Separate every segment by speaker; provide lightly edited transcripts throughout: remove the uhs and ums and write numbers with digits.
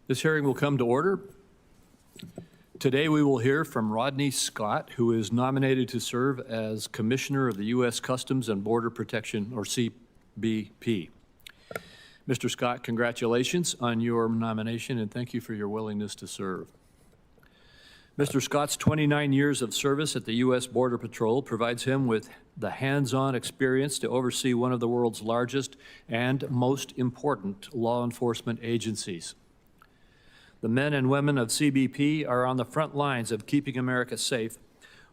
Speaker 1: This hearing will come to order. Today we will hear from Rodney Scott, who is nominated to serve as Commissioner of the U.S. Customs and Border Protection, or CBP. Mr. Scott, congratulations on your nomination and thank you for your willingness to serve. Mr. Scott's 29 years of service at the U.S. Border Patrol provides him with the hands-on experience to oversee one of the world's largest and most important law enforcement agencies. The men and women of CBP are on the front lines of keeping America safe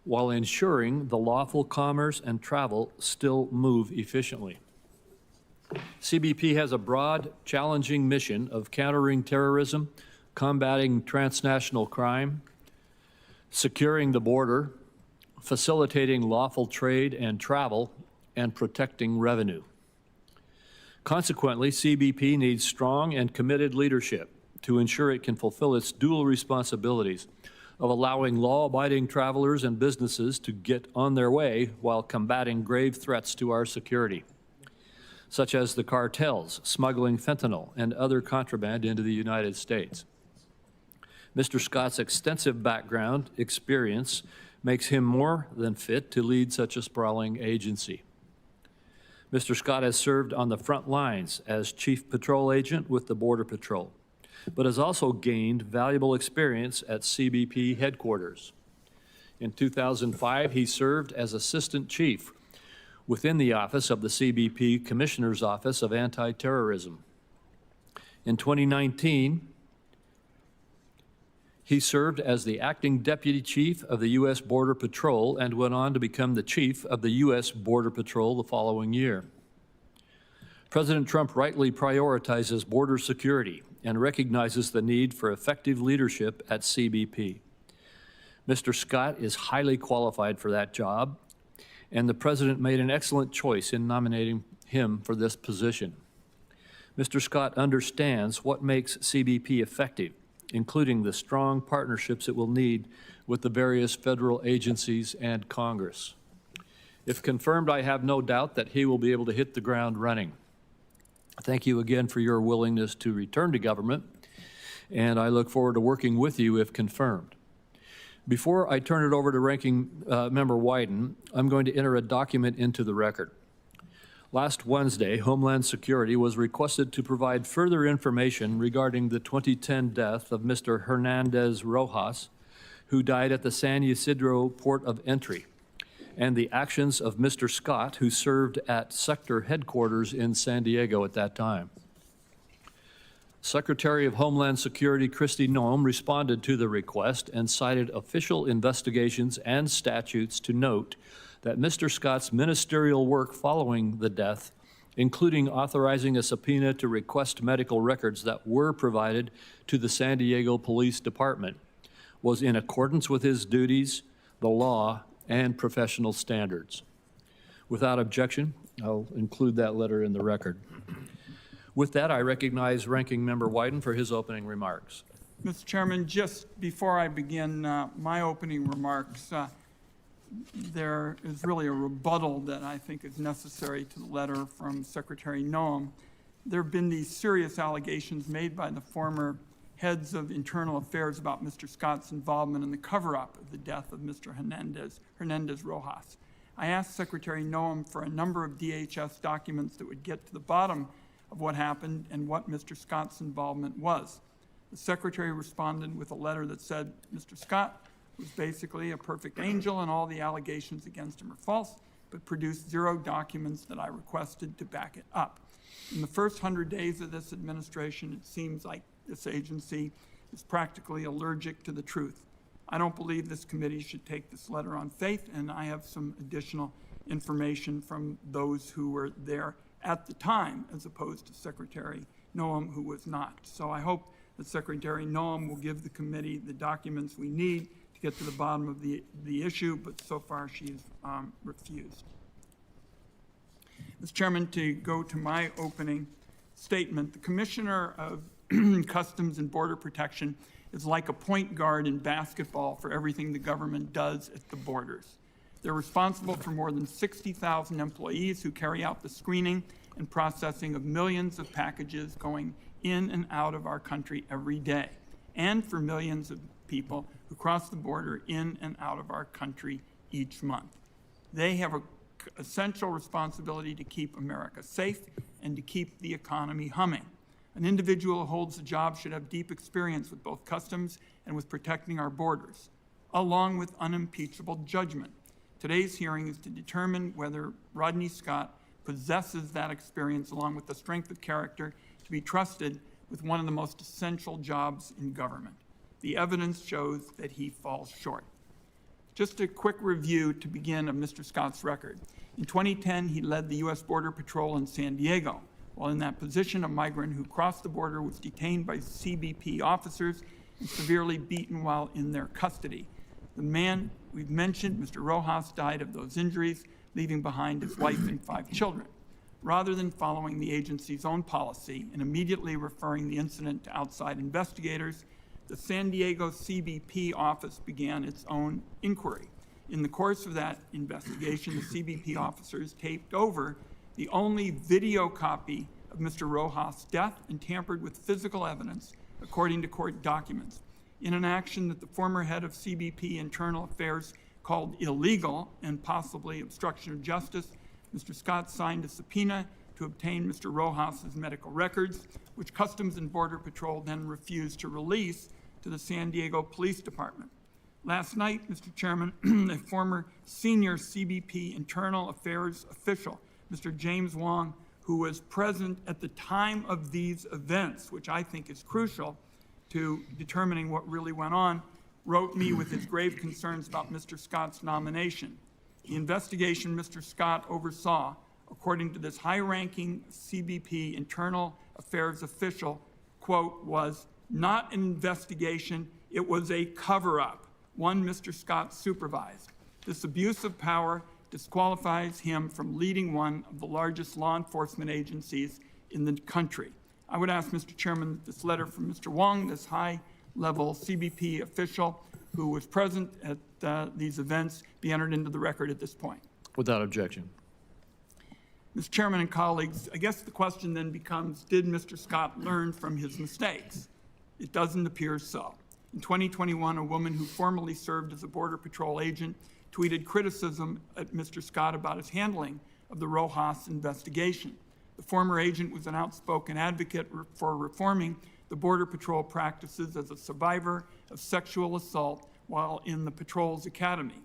Speaker 1: while ensuring the lawful commerce and travel still move efficiently. CBP has a broad, challenging mission of countering terrorism, combating transnational crime, securing the border, facilitating lawful trade and travel, and protecting revenue. Consequently, CBP needs strong and committed leadership to ensure it can fulfill its dual responsibilities of allowing law-abiding travelers and businesses to get on their way while combating grave threats to our security, such as the cartels smuggling fentanyl and other contraband into the United States. Mr. Scott's extensive background experience makes him more than fit to lead such a sprawling agency. Mr. Scott has served on the front lines as Chief Patrol Agent with the Border Patrol, but has also gained valuable experience at CBP headquarters. In 2005, he served as Assistant Chief within the office of the CBP Commissioner's Office of Anti-Terrorism. In 2019, he served as the Acting Deputy Chief of the U.S. Border Patrol and went on to become the Chief of the U.S. Border Patrol the following year. President Trump rightly prioritizes border security and recognizes the need for effective leadership at CBP. Mr. Scott is highly qualified for that job, and the President made an excellent choice in nominating him for this position. Mr. Scott understands what makes CBP effective, including the strong partnerships it will need with the various federal agencies and Congress. If confirmed, I have no doubt that he will be able to hit the ground running. Thank you again for your willingness to return to government, and I look forward to working with you if confirmed. Before I turn it over to Ranking Member Wyden, I'm going to enter a document into the record. Last Wednesday, Homeland Security was requested to provide further information regarding the 2010 death of Mr. Hernandez Rojas, who died at the San Ysidro Port of Entry, and the actions of Mr. Scott, who served at sector headquarters in San Diego at that time. Secretary of Homeland Security Kristi Noem responded to the request and cited official investigations and statutes to note that Mr. Scott's ministerial work following the death, including authorizing a subpoena to request medical records that were provided to the San Diego Police Department, was in accordance with his duties, the law, and professional standards. Without objection, I'll include that letter in the record. With that, I recognize Ranking Member Wyden for his opening remarks.
Speaker 2: Mr. Chairman, just before I begin my opening remarks, there is really a rebuttal that I think is necessary to the letter from Secretary Noem. There have been these serious allegations made by the former heads of internal affairs about Mr. Scott's involvement in the cover-up of the death of Mr. Hernandez Rojas. I asked Secretary Noem for a number of DHS documents that would get to the bottom of what happened and what Mr. Scott's involvement was. The Secretary responded with a letter that said Mr. Scott was basically a perfect angel and all the allegations against him are false, but produced 0 documents that I requested to back it up. In the first 100 days of this administration, it seems like this agency is practically allergic to the truth. I don't believe this committee should take this letter on faith, and I have some additional information from those who were there at the time, as opposed to Secretary Noem, who was not. So I hope that Secretary Noem will give the committee the documents we need to get to the bottom of the issue, but so far she's refused. Mr. Chairman, to go to my opening statement, the Commissioner of Customs and Border Protection is like a point guard in basketball for everything the government does at the borders. They're responsible for more than 60,000 employees who carry out the screening and processing of millions of packages going in and out of our country every day, and for millions of people who cross the border in and out of our country each month. They have an essential responsibility to keep America safe and to keep the economy humming. An individual who holds a job should have deep experience with both customs and with protecting our borders, along with unimpeachable judgment. Today's hearing is to determine whether Rodney Scott possesses that experience along with the strength of character to be trusted with one of the most essential jobs in government. The evidence shows that he falls short. Just a quick review to begin of Mr. Scott's record. In 2010, he led the U.S. Border Patrol in San Diego. While in that position, a migrant who crossed the border was detained by CBP officers and severely beaten while in their custody. The man we've mentioned, Mr. Rojas, died of those injuries, leaving behind his wife and 5 children. Rather than following the agency's own policy and immediately referring the incident to outside investigators, the San Diego CBP office began its own inquiry. In the course of that investigation, the CBP officers taped over the only video copy of Mr. Rojas' death and tampered with physical evidence, according to court documents. In an action that the former head of CBP Internal Affairs called illegal and possibly obstruction of justice, Mr. Scott signed a subpoena to obtain Mr. Rojas' medical records, which Customs and Border Patrol then refused to release to the San Diego Police Department. Last night, Mr. Chairman, a former senior CBP Internal Affairs official, Mr. James Wong, who was present at the time of these events, which I think is crucial to determining what really went on, wrote me with his grave concerns about Mr. Scott's nomination. The investigation Mr. Scott oversaw, according to this high-ranking CBP Internal Affairs official, quote, was not an investigation, it was a cover-up, one Mr. Scott supervised. This abuse of power disqualifies him from leading one of the largest law enforcement agencies in the country. I would ask, Mr. Chairman, that this letter from Mr. Wong, this high-level CBP official who was present at these events, be entered into the record at this point.
Speaker 1: Without objection.
Speaker 2: Mr. Chairman and colleagues, I guess the question then becomes, did Mr. Scott learn from his mistakes? It doesn't appear so. In 2021, a woman who formerly served as a Border Patrol agent tweeted criticism at Mr. Scott about his handling of the Rojas investigation. The former agent was an outspoken advocate for reforming the Border Patrol practices as a survivor of sexual assault while in the patrol's academy.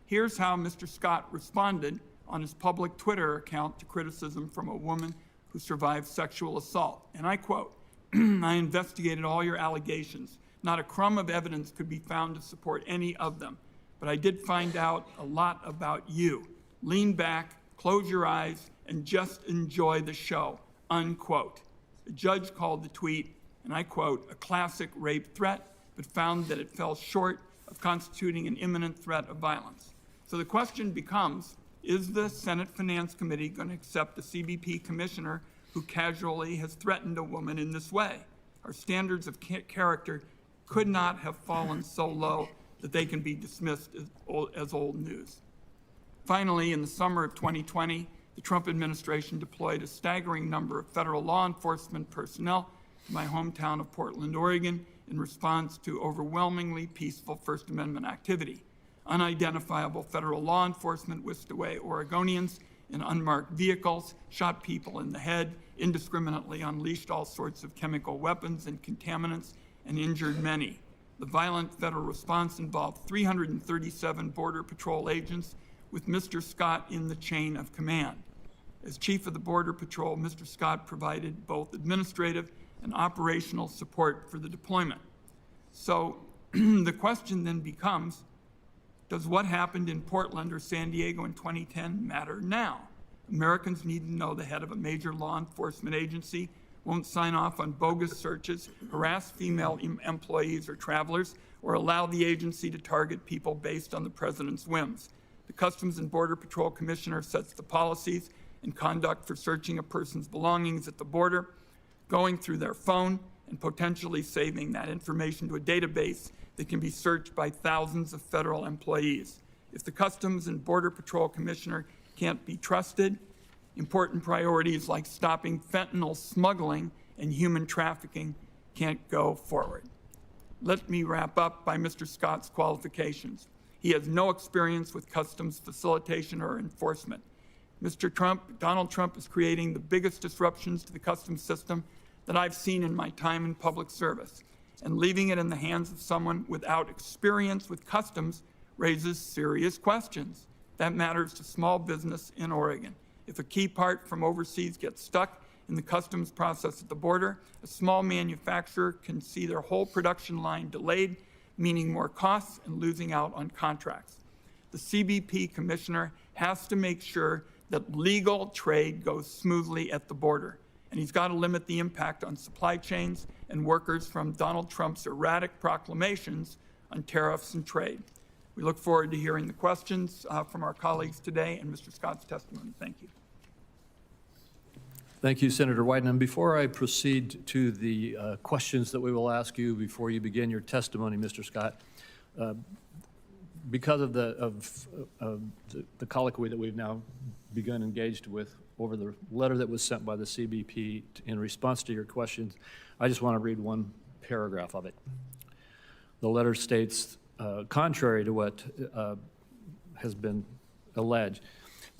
Speaker 2: Here's how Mr. Scott responded on his public Twitter account to criticism from a woman who survived sexual assault. And I quote, "I investigated all your allegations. Not a crumb of evidence could be found to support any of them. But I did find out a lot about you. Lean back, close your eyes, and just enjoy the show," unquote. The judge called the tweet, and I quote, "a classic rape threat," but found that it fell short of constituting an imminent threat of violence. So the question becomes, is the Senate Finance Committee going to accept a CBP commissioner who casually has threatened a woman in this way? Our standards of character could not have fallen so low that they can be dismissed as old news. Finally, in the summer of 2020, the Trump administration deployed a staggering number of federal law enforcement personnel to my hometown of Portland, Oregon, in response to overwhelmingly peaceful First Amendment activity. Unidentifiable federal law enforcement whisked away Oregonians in unmarked vehicles, shot people in the head, indiscriminately unleashed all sorts of chemical weapons and contaminants, and injured many. The violent federal response involved 337 Border Patrol agents, with Mr. Scott in the chain of command. As Chief of the Border Patrol, Mr. Scott provided both administrative and operational support for the deployment. So the question then becomes, does what happened in Portland or San Diego in 2010 matter now? Americans need to know the head of a major law enforcement agency won't sign off on bogus searches, harass female employees or travelers, or allow the agency to target people based on the president's whims. The Customs and Border Patrol Commissioner sets the policies and conduct for searching a person's belongings at the border, going through their phone, and potentially saving that information to a database that can be searched by thousands of federal employees. If the Customs and Border Patrol Commissioner can't be trusted, important priorities like stopping fentanyl smuggling and human trafficking can't go forward. Let me wrap up by Mr. Scott's qualifications. He has no experience with customs facilitation or enforcement. Donald Trump is creating the biggest disruptions to the customs system that I've seen in my time in public service, and leaving it in the hands of someone without experience with customs raises serious questions. That matters to small business in Oregon. If a key part from overseas gets stuck in the customs process at the border, a small manufacturer can see their whole production line delayed, meaning more costs and losing out on contracts. The CBP Commissioner has to make sure that legal trade goes smoothly at the border, and he's got to limit the impact on supply chains and workers from Donald Trump's erratic proclamations on tariffs and trade. We look forward to hearing the questions from our colleagues today and Mr. Scott's testimony. Thank you.
Speaker 1: Thank you, Senator Wyden. And before I proceed to the questions that we will ask you before you begin your testimony, Mr. Scott, because of the colloquy that we've now begun engaged with over the letter that was sent by the CBP in response to your questions, I just want to read one paragraph of it. The letter states, contrary to what has been alleged,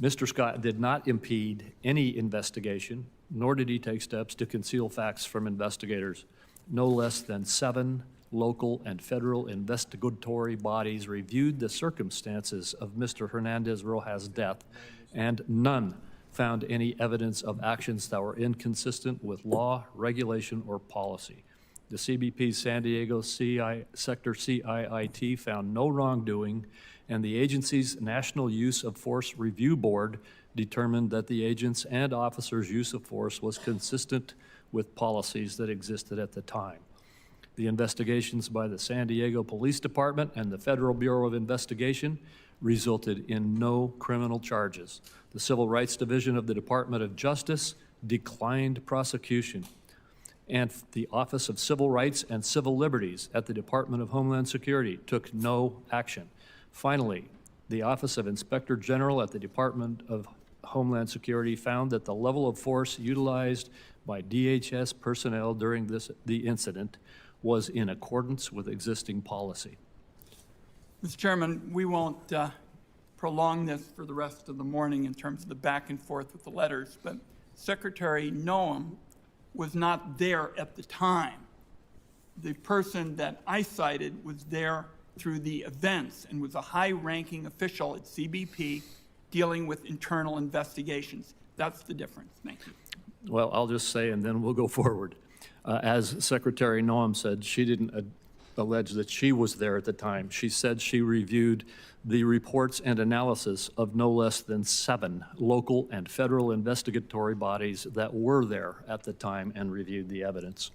Speaker 1: Mr. Scott did not impede any investigation, nor did he take steps to conceal facts from investigators. No less than 7 local and federal investigatory bodies reviewed the circumstances of Mr. Hernandez-Rojas' death, and none found any evidence of actions that were inconsistent with law, regulation, or policy. The CBP's San Diego Sector CIIT found no wrongdoing, and the agency's National Use of Force Review Board determined that the agents' and officers' use of force was consistent with policies that existed at the time. The investigations by the San Diego Police Department and the Federal Bureau of Investigation resulted in no criminal charges. The Civil Rights Division of the Department of Justice declined prosecution, and the Office of Civil Rights and Civil Liberties at the Department of Homeland Security took no action. Finally, the Office of Inspector General at the Department of Homeland Security found that the level of force utilized by DHS personnel during the incident was in accordance with existing policy.
Speaker 2: Mr. Chairman, we won't prolong this for the rest of the morning in terms of the back and forth with the letters, but Secretary Noam was not there at the time. The person that I cited was there through the events and was a high-ranking official at CBP dealing with internal investigations. That's the difference. Thank you.
Speaker 1: Well, I'll just say, and then we'll go forward. As Secretary Noam said, she didn't allege that she was there at the time. She said she reviewed the reports and analysis of no less than 7 local and federal investigatory bodies that were there at the time and reviewed the evidence.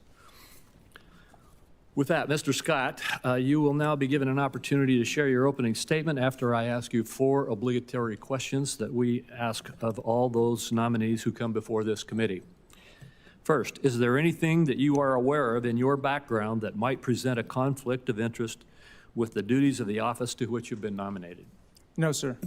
Speaker 1: With that, Mr. Scott, you will now be given an opportunity to share your opening statement after I ask you 4 obligatory questions that we ask of all those nominees who come before this committee. First, is there anything that you are aware of in your background that might present a conflict of interest with the duties of the office to which you've been nominated?
Speaker 3: No, sir.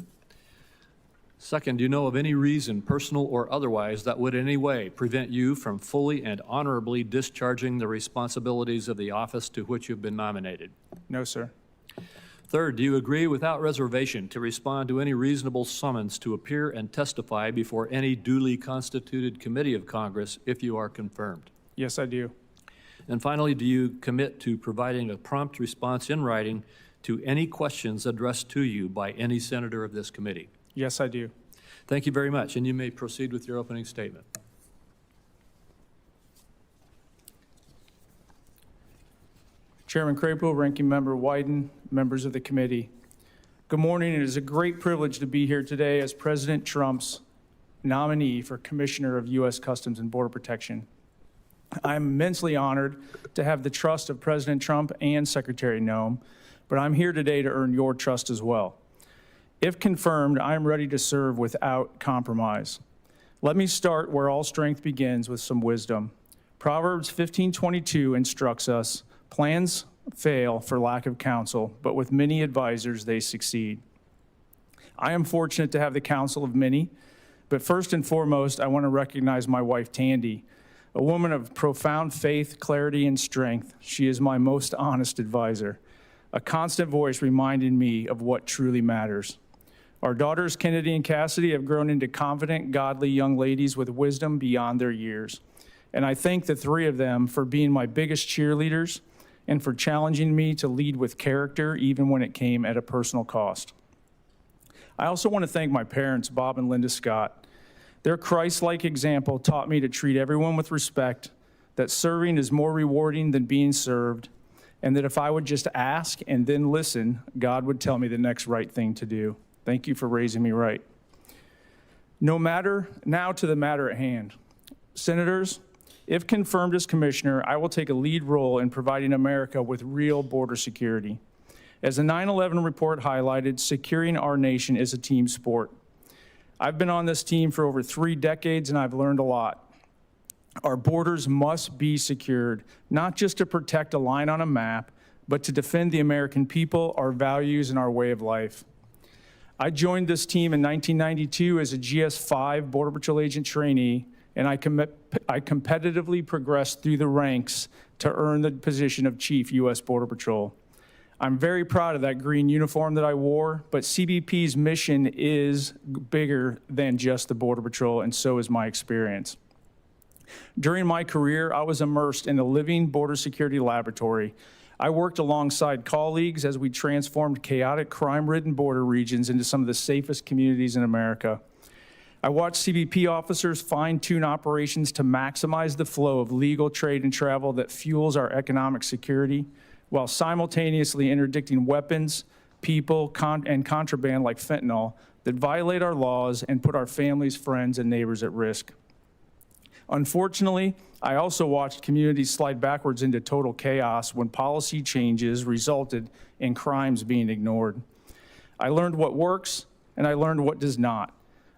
Speaker 1: Second, do you know of any reason, personal or otherwise, that would in any way prevent you from fully and honorably discharging the responsibilities of the office to which you've been nominated?
Speaker 3: No, sir.
Speaker 1: Third, do you agree without reservation to respond to any reasonable summons to appear and testify before any duly constituted committee of Congress if you are confirmed?
Speaker 3: Yes, I do.
Speaker 1: And finally, do you commit to providing a prompt response in writing to any questions addressed to you by any senator of this committee?
Speaker 3: Yes, I do.
Speaker 1: Thank you very much, and you may proceed with your opening statement.
Speaker 3: Chairman Crapo, Ranking Member Wyden, members of the committee. Good morning. It is a great privilege to be here today as President Trump's nominee for Commissioner of U.S. Customs and Border Protection. I'm immensely honored to have the trust of President Trump and Secretary Noam, but I'm here today to earn your trust as well. If confirmed, I am ready to serve without compromise. Let me start where all strength begins with some wisdom. Proverbs 15:22 instructs us, plans fail for lack of counsel, but with many advisors they succeed. I am fortunate to have the counsel of many, but first and foremost, I want to recognize my wife, Tandy. A woman of profound faith, clarity, and strength, she is my most honest advisor, a constant voice reminding me of what truly matters. Our daughters, Kennedy and Cassidy, have grown into confident, godly young ladies with wisdom beyond their years. And I thank the three of them for being my biggest cheerleaders and for challenging me to lead with character, even when it came at a personal cost. I also want to thank my parents, Bob and Linda Scott. Their Christ-like example taught me to treat everyone with respect, that serving is more rewarding than being served, and that if I would just ask and then listen, God would tell me the next right thing to do. Thank you for raising me right. Now to the matter at hand. Senators, if confirmed as commissioner, I will take a lead role in providing America with real border security. As the 9/11 report highlighted, securing our nation is a team sport. I've been on this team for over 3 decades, and I've learned a lot. Our borders must be secured, not just to protect a line on a map, but to defend the American people, our values, and our way of life. I joined this team in 1992 as a GS-5 Border Patrol agent trainee, and I competitively progressed through the ranks to earn the position of Chief U.S. Border Patrol. I'm very proud of that green uniform that I wore, but CBP's mission is bigger than just the Border Patrol, and so is my experience. During my career, I was immersed in a living border security laboratory. I worked alongside colleagues as we transformed chaotic, crime-ridden border regions into some of the safest communities in America. I watched CBP officers fine-tune operations to maximize the flow of legal trade and travel that fuels our economic security, while simultaneously interdicting weapons, people, and contraband like fentanyl that violate our laws and put our families, friends, and neighbors at risk. Unfortunately, I also watched communities slide backwards into total chaos when policy changes resulted in crimes being ignored. I learned what works, and I learned what does not.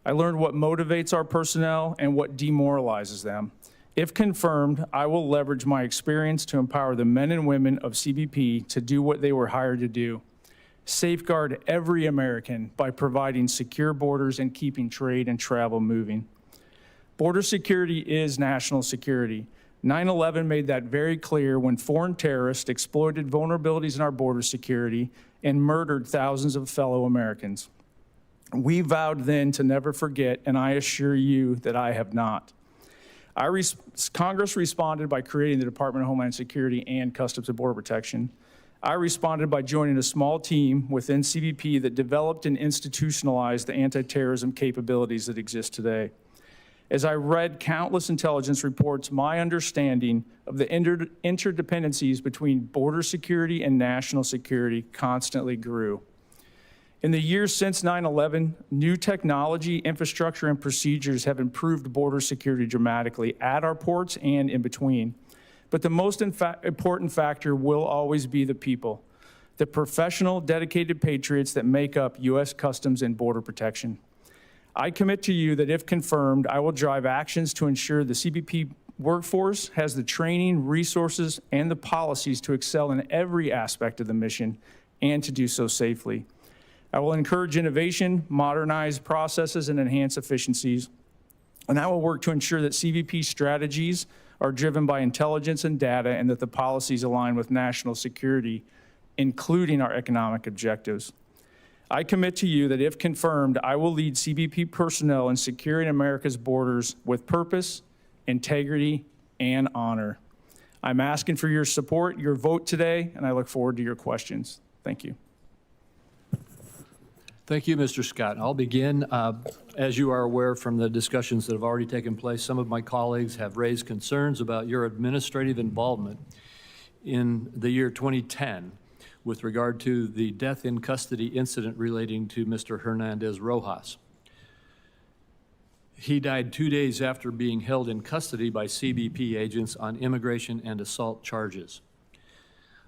Speaker 3: I learned what motivates our personnel and what demoralizes them. If confirmed, I will leverage my experience to empower the men and women of CBP to do what they were hired to do: safeguard every American by providing secure borders and keeping trade and travel moving. Border security is national security. 9/11 made that very clear when foreign terrorists exploited vulnerabilities in our border security and murdered thousands of fellow Americans. We vowed then to never forget, and I assure you that I have not. Congress responded by creating the Department of Homeland Security and Customs and Border Protection. I responded by joining a small team within CBP that developed and institutionalized the anti-terrorism capabilities that exist today. As I read countless intelligence reports, my understanding of the interdependencies between border security and national security constantly grew. In the years since 9/11, new technology, infrastructure, and procedures have improved border security dramatically at our ports and in between. But the most important factor will always be the people, the professional, dedicated patriots that make up U.S. Customs and Border Protection. I commit to you that if confirmed, I will drive actions to ensure the CBP workforce has the training, resources, and the policies to excel in every aspect of the mission and to do so safely. I will encourage innovation, modernize processes, and enhance efficiencies. And I will work to ensure that CBP strategies are driven by intelligence and data, and that the policies align with national security, including our economic objectives. I commit to you that if confirmed, I will lead CBP personnel in securing America's borders with purpose, integrity, and honor. I'm asking for your support, your vote today, and I look forward to your questions. Thank you.
Speaker 1: Thank you, Mr. Scott. I'll begin. As you are aware from the discussions that have already taken place, some of my colleagues have raised concerns about your administrative involvement in the year 2010 with regard to the death in custody incident relating to Mr. Hernandez Rojas. He died 2 days after being held in custody by CBP agents on immigration and assault charges.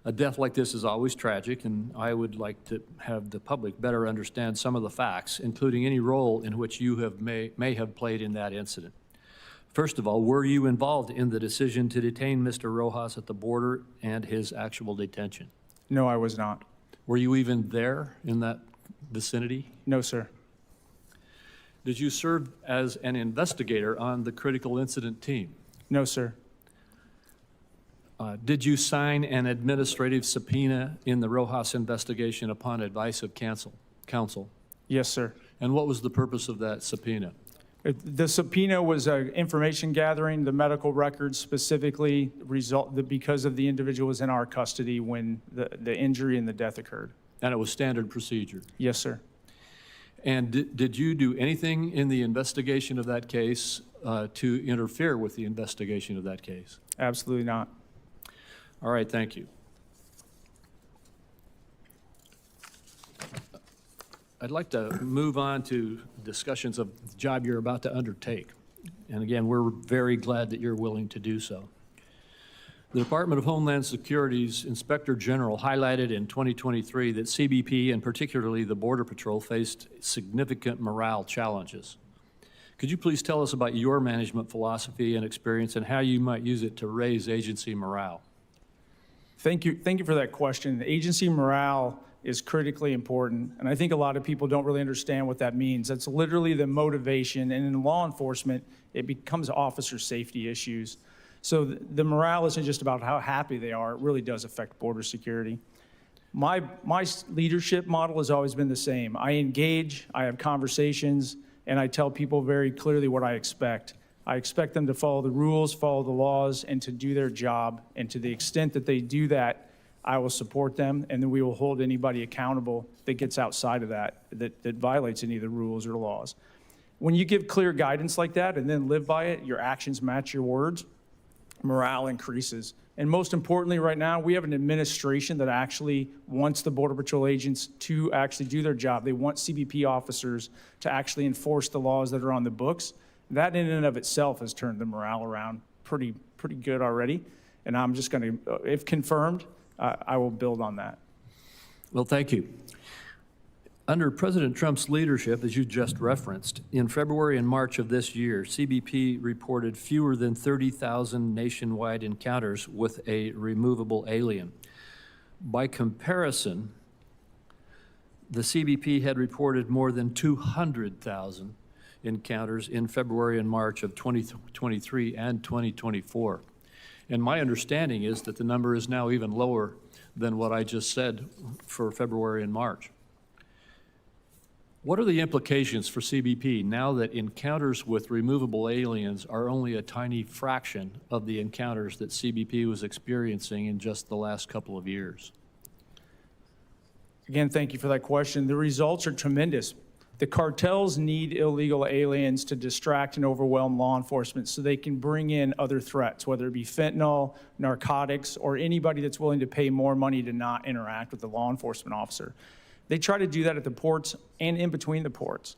Speaker 1: A death like this is always tragic, and I would like to have the public better understand some of the facts, including any role in which you may have played in that incident. First of all, were you involved in the decision to detain Mr. Rojas at the border and his actual detention?
Speaker 3: No, I was not.
Speaker 1: Were you even there in that vicinity?
Speaker 3: No, sir.
Speaker 1: Did you serve as an investigator on the critical incident team?
Speaker 3: No, sir.
Speaker 1: Did you sign an administrative subpoena in the Rojas investigation upon advice of counsel?
Speaker 3: Yes, sir.
Speaker 1: And what was the purpose of that subpoena?
Speaker 3: The subpoena was information gathering, the medical records specifically because of the individual was in our custody when the injury and the death occurred.
Speaker 1: And it was standard procedure?
Speaker 3: Yes, sir.
Speaker 1: And did you do anything in the investigation of that case to interfere with the investigation of that case?
Speaker 3: Absolutely not.
Speaker 1: All right, thank you. I'd like to move on to discussions of the job you're about to undertake. And again, we're very glad that you're willing to do so. The Department of Homeland Security's Inspector General highlighted in 2023 that CBP, and particularly the Border Patrol, faced significant morale challenges. Could you please tell us about your management philosophy and experience and how you might use it to raise agency morale?
Speaker 3: Thank you for that question. Agency morale is critically important, and I think a lot of people don't really understand what that means. That's literally the motivation, and in law enforcement, it becomes officer safety issues. So the morale isn't just about how happy they are, it really does affect border security. My leadership model has always been the same. I engage, I have conversations, and I tell people very clearly what I expect. I expect them to follow the rules, follow the laws, and to do their job. And to the extent that they do that, I will support them, and then we will hold anybody accountable that gets outside of that violates any of the rules or laws. When you give clear guidance like that and then live by it, your actions match your words, morale increases. And most importantly, right now, we have an administration that actually wants the Border Patrol agents to actually do their job. They want CBP officers to actually enforce the laws that are on the books. That in and of itself has turned the morale around pretty good already. And I'm just going to, if confirmed, I will build on that.
Speaker 1: Well, thank you. Under President Trump's leadership, as you just referenced, in February and March of this year, CBP reported fewer than 30,000 nationwide encounters with a removable alien. By comparison, the CBP had reported more than 200,000 encounters in February and March of 2023 and 2024. And my understanding is that the number is now even lower than what I just said for February and March. What are the implications for CBP now that encounters with removable aliens are only a tiny fraction of the encounters that CBP was experiencing in just the last couple of years?
Speaker 3: Again, thank you for that question. The results are tremendous. The cartels need illegal aliens to distract and overwhelm law enforcement so they can bring in other threats, whether it be fentanyl, narcotics, or anybody that's willing to pay more money to not interact with the law enforcement officer. They try to do that at the ports and in between the ports.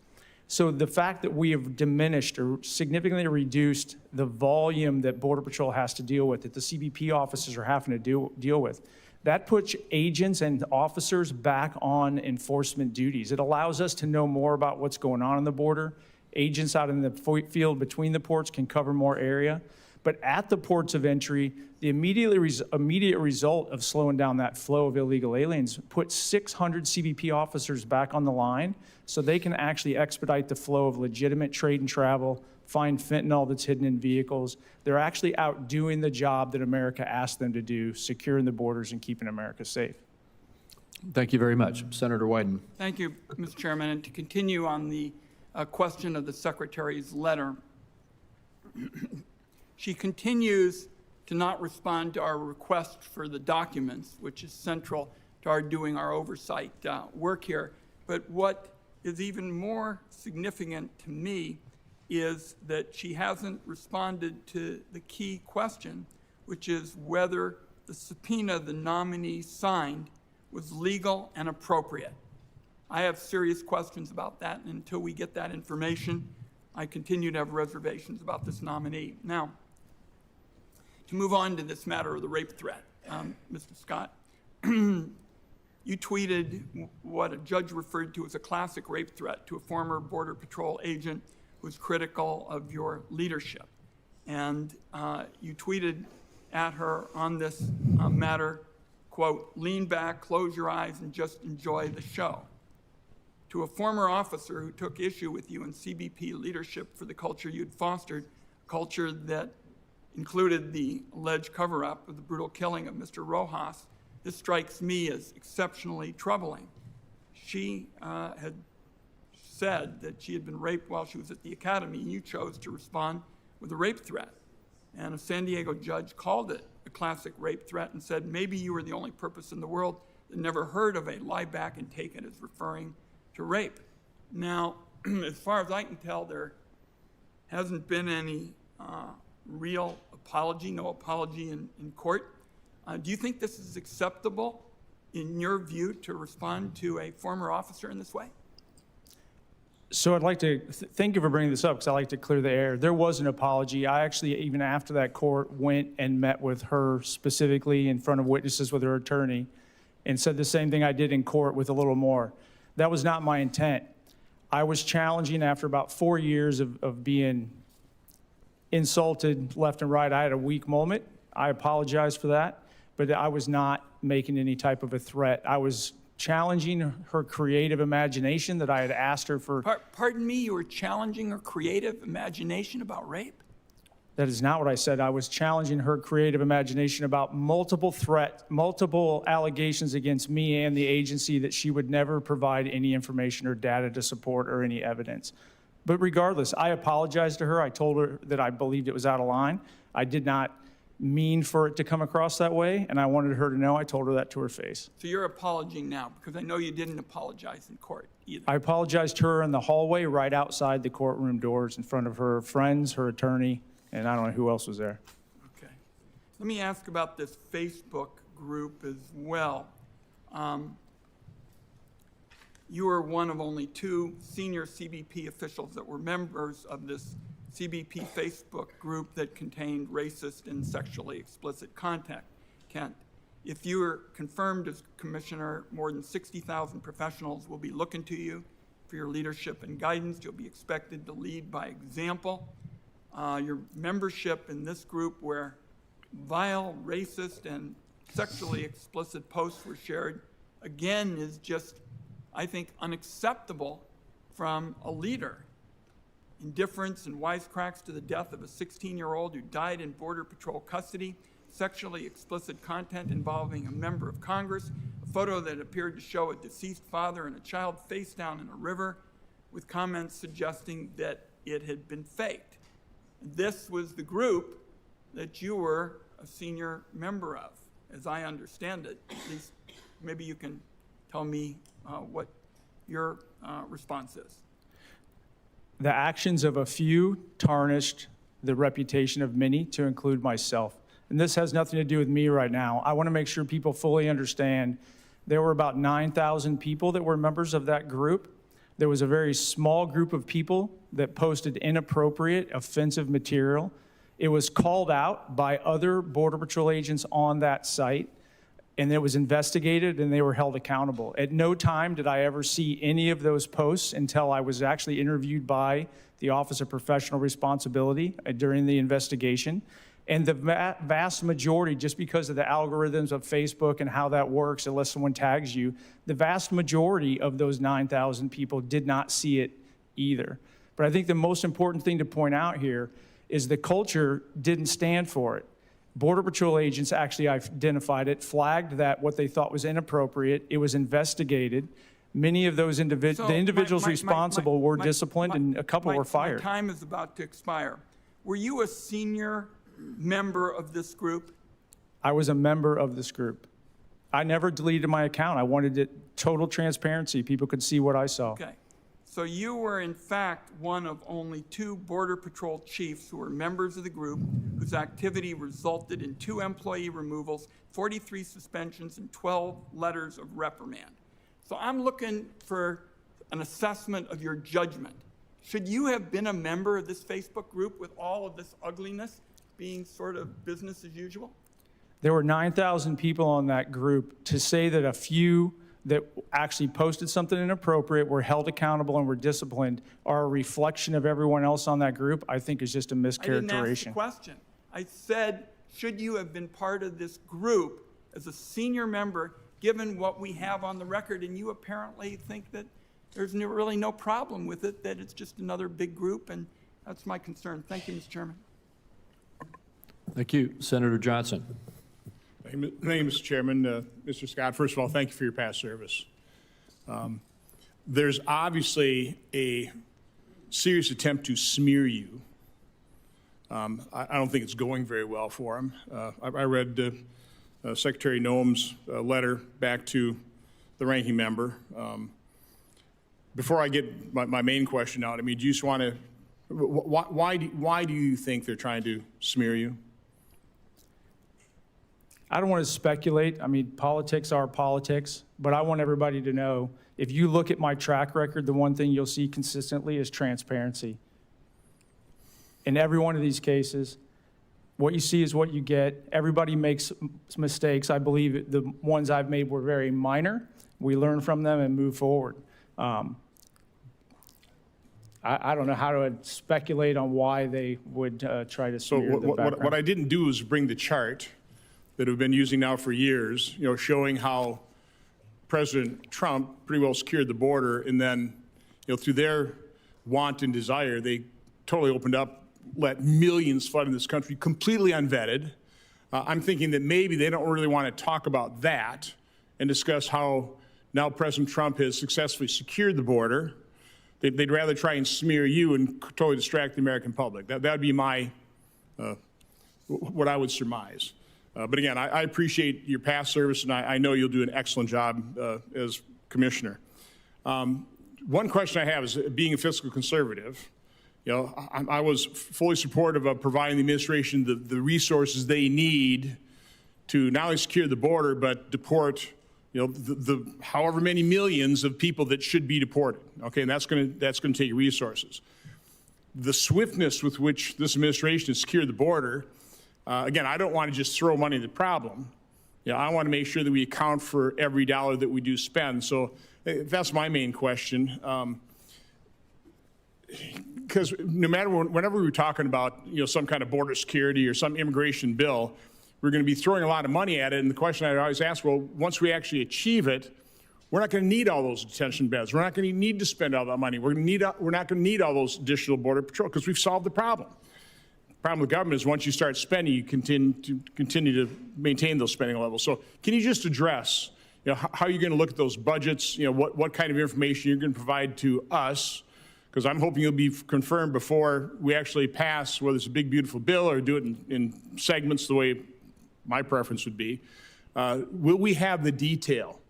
Speaker 3: So the fact that we have diminished or significantly reduced the volume that Border Patrol has to deal with, that the CBP officers are having to deal with, that puts agents and officers back on enforcement duties. It allows us to know more about what's going on the border. Agents out in the field between the ports can cover more area. But at the ports of entry, the immediate result of slowing down that flow of illegal aliens put 600 CBP officers back on the line so they can actually expedite the flow of legitimate trade and travel, find fentanyl that's hidden in vehicles. They're actually out doing the job that America asked them to do, securing the borders and keeping America safe.
Speaker 1: Thank you very much. Senator Wyden.
Speaker 2: Thank you, Mr. Chairman. And to continue on the question of the Secretary's letter, she continues to not respond to our request for the documents, which is central to our doing our oversight work here. But what is even more significant to me is that she hasn't responded to the key question, which is whether the subpoena the nominee signed was legal and appropriate. I have serious questions about that, and until we get that information, I continue to have reservations about this nominee. Now, to move on to this matter of the rape threat, Mr. Scott, you tweeted what a judge referred to as a classic rape threat to a former Border Patrol agent who was critical of your leadership. And you tweeted at her on this matter, quote, "Lean back, close your eyes, and just enjoy the show." To a former officer who took issue with you in CBP leadership for the culture you'd fostered, a culture that included the alleged cover-up of the brutal killing of Mr. Rojas. This strikes me as exceptionally troubling. She had said that she had been raped while she was at the academy, and you chose to respond with a rape threat. And a San Diego judge called it a classic rape threat and said, maybe you were the only purpose in the world that never heard of a lie back and take it as referring to rape. Now, as far as I can tell, there hasn't been any real apology, no apology in court. Do you think this is acceptable, in your view, to respond to a former officer in this way?
Speaker 3: So I'd like to thank you for bringing this up, because I like to clear the air. There was an apology. I actually, even after that court, went and met with her specifically in front of witnesses with her attorney and said the same thing I did in court with a little more. That was not my intent. I was challenging after about 4 years of being insulted left and right. I had a weak moment. I apologize for that, but I was not making any type of a threat. I was challenging her creative imagination that I had asked her for.
Speaker 2: Pardon me, you were challenging her creative imagination about rape?
Speaker 3: That is not what I said. I was challenging her creative imagination about multiple allegations against me and the agency that she would never provide any information or data to support or any evidence. But regardless, I apologized to her. I told her that I believed it was out of line. I did not mean for it to come across that way, and I wanted her to know. I told her that to her face.
Speaker 2: So you're apologizing now, because I know you didn't apologize in court either.
Speaker 3: I apologized to her in the hallway right outside the courtroom doors in front of her friends, her attorney, and I don't know who else was there.
Speaker 2: Okay. Let me ask about this Facebook group as well. You were one of only 2 senior CBP officials that were members of this CBP Facebook group that contained racist and sexually explicit content. Kent, if you are confirmed as commissioner, more than 60,000 professionals will be looking to you for your leadership and guidance. You'll be expected to lead by example. Your membership in this group, where vile, racist, and sexually explicit posts were shared, again, is just, I think, unacceptable from a leader. Indifference and wisecracks to the death of a 16-year-old who died in Border Patrol custody, sexually explicit content involving a member of Congress, a photo that appeared to show a deceased father and a child face down in a river, with comments suggesting that it had been faked. This was the group that you were a senior member of, as I understand it. At least maybe you can tell me what your response is.
Speaker 3: The actions of a few tarnished the reputation of many, to include myself. And this has nothing to do with me right now. I want to make sure people fully understand there were about 9,000 people that were members of that group. There was a very small group of people that posted inappropriate, offensive material. It was called out by other Border Patrol agents on that site, and it was investigated, and they were held accountable. At no time did I ever see any of those posts until I was actually interviewed by the Office of Professional Responsibility during the investigation. And the vast majority, just because of the algorithms of Facebook and how that works, unless someone tags you, the vast majority of those 9,000 people did not see it either. But I think the most important thing to point out here is the culture didn't stand for it. Border Patrol agents actually identified it, flagged that what they thought was inappropriate. It was investigated. Many of those individuals responsible were disciplined, and a couple were fired.
Speaker 2: My time is about to expire. Were you a senior member of this group?
Speaker 3: I was a member of this group. I never deleted my account. I wanted it total transparency. People could see what I saw.
Speaker 2: Okay. So you were, in fact, one of only 2 Border Patrol chiefs who were members of the group whose activity resulted in 2 employee removals, 43 suspensions, and 12 letters of reprimand. So I'm looking for an assessment of your judgment. Should you have been a member of this Facebook group with all of this ugliness being sort of business as usual?
Speaker 3: There were 9,000 people on that group. To say that a few that actually posted something inappropriate were held accountable and were disciplined are a reflection of everyone else on that group, I think is just a mischaracterization.
Speaker 2: I didn't ask the question. I said, should you have been part of this group as a senior member, given what we have on the record? And you apparently think that there's really no problem with it, that it's just another big group, and that's my concern. Thank you, Mr. Chairman.
Speaker 1: Thank you. Senator Johnson.
Speaker 4: Thank you, Mr. Chairman. Mr. Scott, first of all, thank you for your past service. There's obviously a serious attempt to smear you. I don't think it's going very well for him. I read Secretary Noam's letter back to the ranking member. Before I get my main question out, I mean, do you just want to, why do you think they're trying to smear you?
Speaker 3: I don't want to speculate. I mean, politics are politics, but I want everybody to know, if you look at my track record, the one thing you'll see consistently is transparency. In every one of these cases, what you see is what you get. Everybody makes mistakes. I believe the ones I've made were very minor. We learn from them and move forward. I don't know how to speculate on why they would try to
Speaker 4: So
Speaker 3: smear the background.
Speaker 4: what I didn't do is bring the chart that we've been using now for years, showing how President Trump pretty well secured the border, and then, through their want and desire, they totally opened up, let millions flood in this country completely unvetted. I'm thinking that maybe they don't really want to talk about that and discuss how now President Trump has successfully secured the border. They'd rather try and smear you and totally distract the American public. That would be my, what I would surmise. But again, I appreciate your past service, and I know you'll do an excellent job as commissioner. One question I have is, being a fiscal conservative, I was fully supportive of providing the administration the resources they need to not only secure the border, but deport, the however many millions of people that should be deported. Okay, and that's going to take resources. The swiftness with which this administration has secured the border. Again, I don't want to just throw money at the problem. I want to make sure that we account for every dollar that we do spend. So that's my main question. Because no matter whenever we were talking about some kind of border security or some immigration bill, we're going to be throwing a lot of money at it. And the question I always ask, well, once we actually achieve it, we're not going to need all those detention beds. We're not going to need to spend all that money. We're not going to need all those additional border patrol because we've solved the problem. The problem with government is once you start spending, you continue to maintain those spending levels. So can you just address how you're going to look at those budgets, what kind of information you're going to provide to us? Because I'm hoping you'll be confirmed before we actually pass, whether it's a big, beautiful bill or do it in segments the way my preference would be. Will we have the detail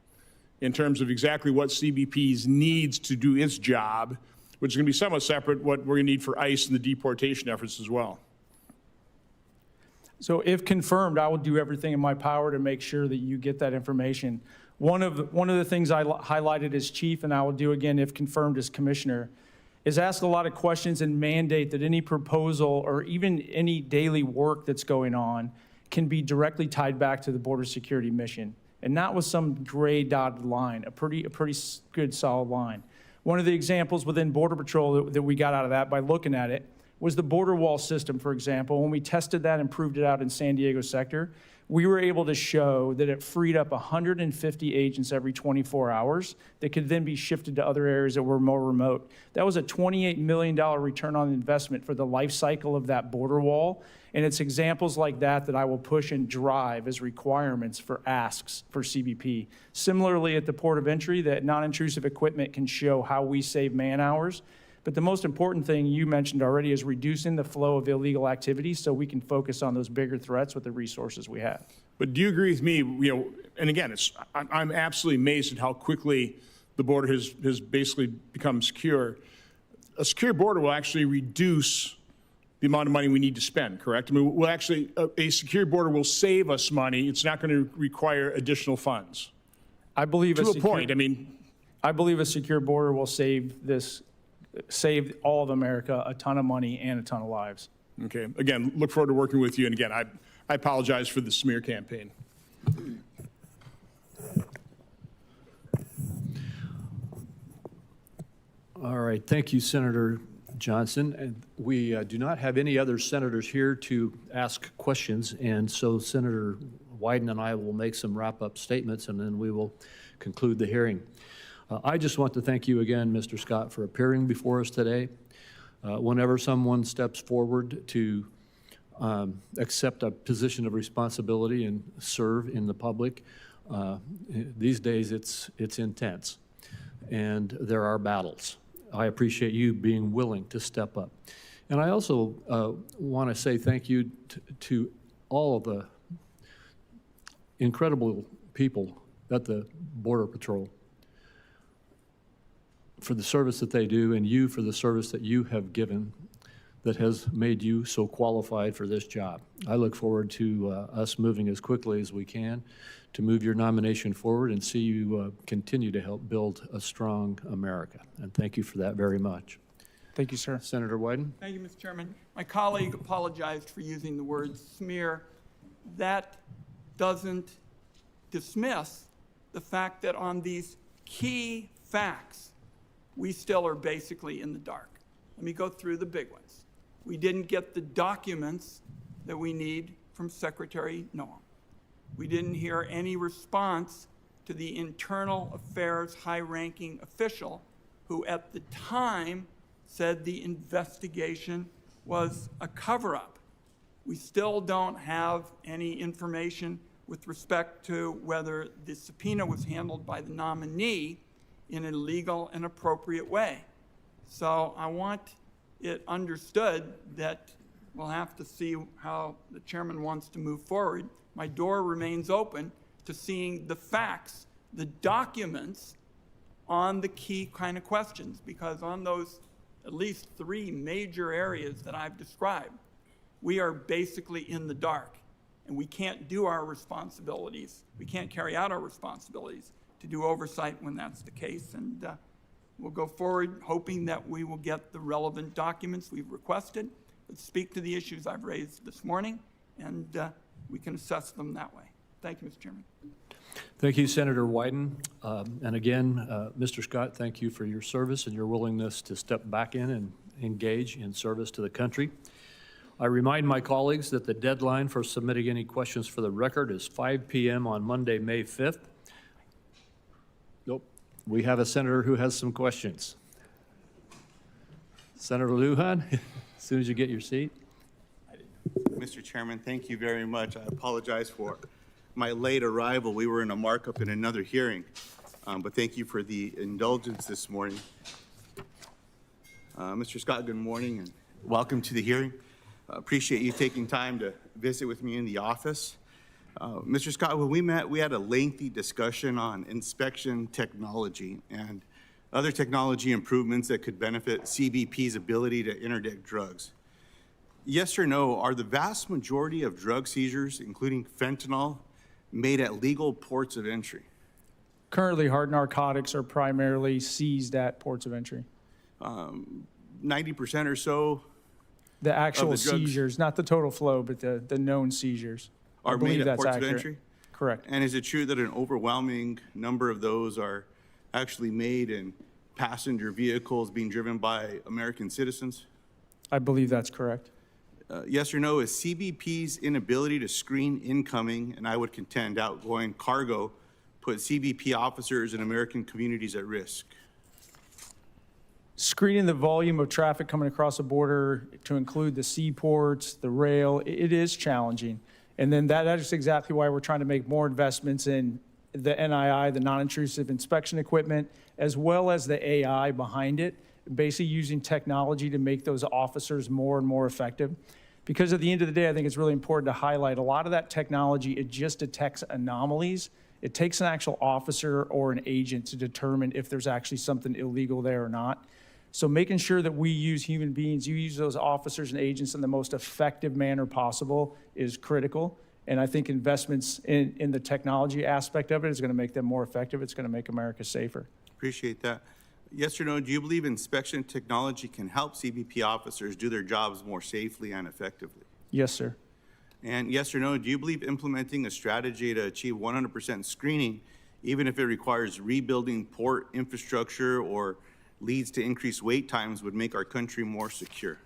Speaker 4: in terms of exactly what CBP needs to do its job, which is going to be somewhat separate what we're going to need for ICE and the deportation efforts as well?
Speaker 3: So if confirmed, I will do everything in my power to make sure that you get that information. One of the things I highlighted as chief, and I will do again if confirmed as commissioner, is ask a lot of questions and mandate that any proposal or even any daily work that's going on can be directly tied back to the border security mission, and not with some gray dotted line, a pretty good solid line. One of the examples within Border Patrol that we got out of that by looking at it was the border wall system, for example. When we tested that and proved it out in San Diego sector, we were able to show that it freed up 150 agents every 24 hours that could then be shifted to other areas that were more remote. That was a $28 million return on investment for the life cycle of that border wall. And it's examples like that I will push and drive as requirements for asks for CBP. Similarly, at the port of entry, that non-intrusive equipment can show how we save man hours. But the most important thing you mentioned already is reducing the flow of illegal activities so we can focus on those bigger threats with the resources we have.
Speaker 4: But do you agree with me, and again, I'm absolutely amazed at how quickly the border has basically become secure. A secure border will actually reduce the amount of money we need to spend, correct? I mean, we'll actually, a secure border will save us money. It's not going to require additional funds.
Speaker 3: I believe
Speaker 4: to a point, I mean.
Speaker 3: I believe a secure border will save all of America a ton of money and a ton of lives.
Speaker 4: Okay. Again, look forward to working with you. And again, I apologize for the smear campaign.
Speaker 1: All right. Thank you, Senator Johnson. And we do not have any other senators here to ask questions. And so Senator Wyden and I will make some wrap-up statements, and then we will conclude the hearing. I just want to thank you again, Mr. Scott, for appearing before us today. Whenever someone steps forward to accept a position of responsibility and serve in the public. These days, it's intense, and there are battles. I appreciate you being willing to step up. And I also want to say thank you to all of the incredible people at the Border Patrol for the service that they do, and you for the service that you have given that has made you so qualified for this job. I look forward to us moving as quickly as we can to move your nomination forward and see you continue to help build a strong America. And thank you for that very much.
Speaker 3: Thank you, sir.
Speaker 1: Senator Wyden?
Speaker 2: Thank you, Mr. Chairman. My colleague apologized for using the word smear. That doesn't dismiss the fact that on these key facts, we still are basically in the dark. Let me go through the big ones. We didn't get the documents that we need from Secretary Noam. We didn't hear any response to the internal affairs high-ranking official who at the time said the investigation was a cover-up. We still don't have any information with respect to whether the subpoena was handled by the nominee in a legal and appropriate way. So I want it understood that we'll have to see how the chairman wants to move forward. My door remains open to seeing the facts, the documents on the key kind of questions, because on those at least 3 major areas that I've described, we are basically in the dark, and we can't do our responsibilities. We can't carry out our responsibilities to do oversight when that's the case. And we'll go forward hoping that we will get the relevant documents we've requested that speak to the issues I've raised this morning, and we can assess them that way. Thank you, Mr. Chairman.
Speaker 1: Thank you, Senator Wyden. And again, Mr. Scott, thank you for your service and your willingness to step back in and engage in service to the country. I remind my colleagues that the deadline for submitting any questions for the record is 5 p.m. on Monday, May 5th. Nope. We have a senator who has some questions. Senator Lujan, as soon as you get your seat.
Speaker 5: Mr. Chairman, thank you very much. I apologize for my late arrival. We were in a markup in another hearing, but thank you for the indulgence this morning. Mr. Scott, good morning and welcome to the hearing. Appreciate you taking time to visit with me in the office. Mr. Scott, when we met, we had a lengthy discussion on inspection technology and other technology improvements that could benefit CBP's ability to interdict drugs. Yes or no, are the vast majority of drug seizures, including fentanyl, made at legal ports of entry?
Speaker 3: Currently, hard narcotics are primarily seized at ports of entry.
Speaker 5: 90% or so
Speaker 3: The actual
Speaker 5: drugs
Speaker 3: seizures, not the total flow, but the known seizures. I
Speaker 5: are
Speaker 3: believe
Speaker 5: made at
Speaker 3: that's
Speaker 5: ports
Speaker 3: accurate.
Speaker 5: of entry?
Speaker 3: Correct.
Speaker 5: And is it true that an overwhelming number of those are actually made in passenger vehicles being driven by American citizens?
Speaker 3: I believe that's correct.
Speaker 5: Yes or no, is CBP's inability to screen incoming, and I would contend outgoing cargo, put CBP officers and American communities at risk?
Speaker 3: Screening the volume of traffic coming across the border to include the seaports, the rail, it is challenging. And then that is exactly why we're trying to make more investments in the NII, the non-intrusive inspection equipment, as well as the AI behind it, basically using technology to make those officers more and more effective. Because at the end of the day, I think it's really important to highlight a lot of that technology, it just detects anomalies. It takes an actual officer or an agent to determine if there's actually something illegal there or not. So making sure that we use human beings, you use those officers and agents in the most effective manner possible is critical. And I think investments in the technology aspect of it is going to make them more effective. It's going to make America safer.
Speaker 5: Appreciate that. Yes or no, do you believe inspection technology can help CBP officers do their jobs more safely and effectively?
Speaker 3: Yes, sir.
Speaker 5: And yes or no, do you believe implementing a strategy to achieve 100% screening, even if it requires rebuilding port infrastructure or leads to increased wait times, would make our country more secure?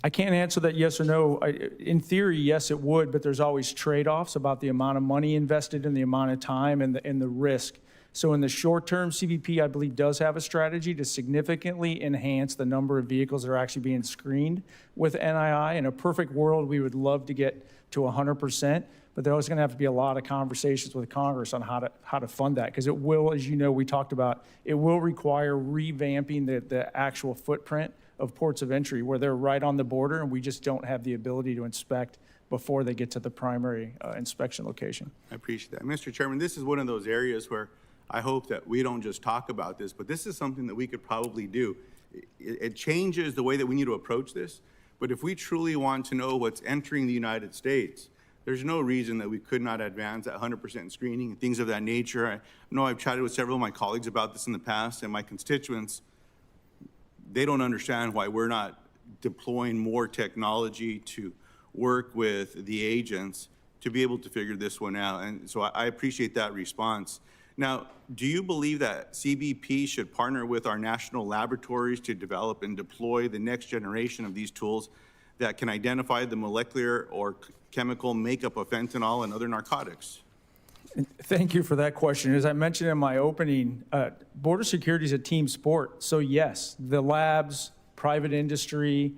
Speaker 3: I can't answer that yes or no. In theory, yes, it would, but there's always trade-offs about the amount of money invested and the amount of time and the risk. So in the short term, CBP, I believe, does have a strategy to significantly enhance the number of vehicles that are actually being screened with NII. In a perfect world, we would love to get to 100%, but there's going to have to be a lot of conversations with Congress on how to fund that, because it will, as you know, we talked about, it will require revamping the actual footprint of ports of entry where they're right on the border and we just don't have the ability to inspect before they get to the primary inspection location.
Speaker 5: I appreciate that. Mr. Chairman, this is one of those areas where I hope that we don't just talk about this, but this is something that we could probably do. It changes the way that we need to approach this, but if we truly want to know what's entering the United States, there's no reason that we could not advance at 100% screening and things of that nature. I know I've chatted with several of my colleagues about this in the past, and my constituents, they don't understand why we're not deploying more technology to work with the agents to be able to figure this one out. And so I appreciate that response. Now, do you believe that CBP should partner with our national laboratories to develop and deploy the next generation of these tools that can identify the molecular or chemical makeup of fentanyl and other narcotics?
Speaker 3: Thank you for that question. As I mentioned in my opening, border security is a team sport. So yes, the labs, private industry,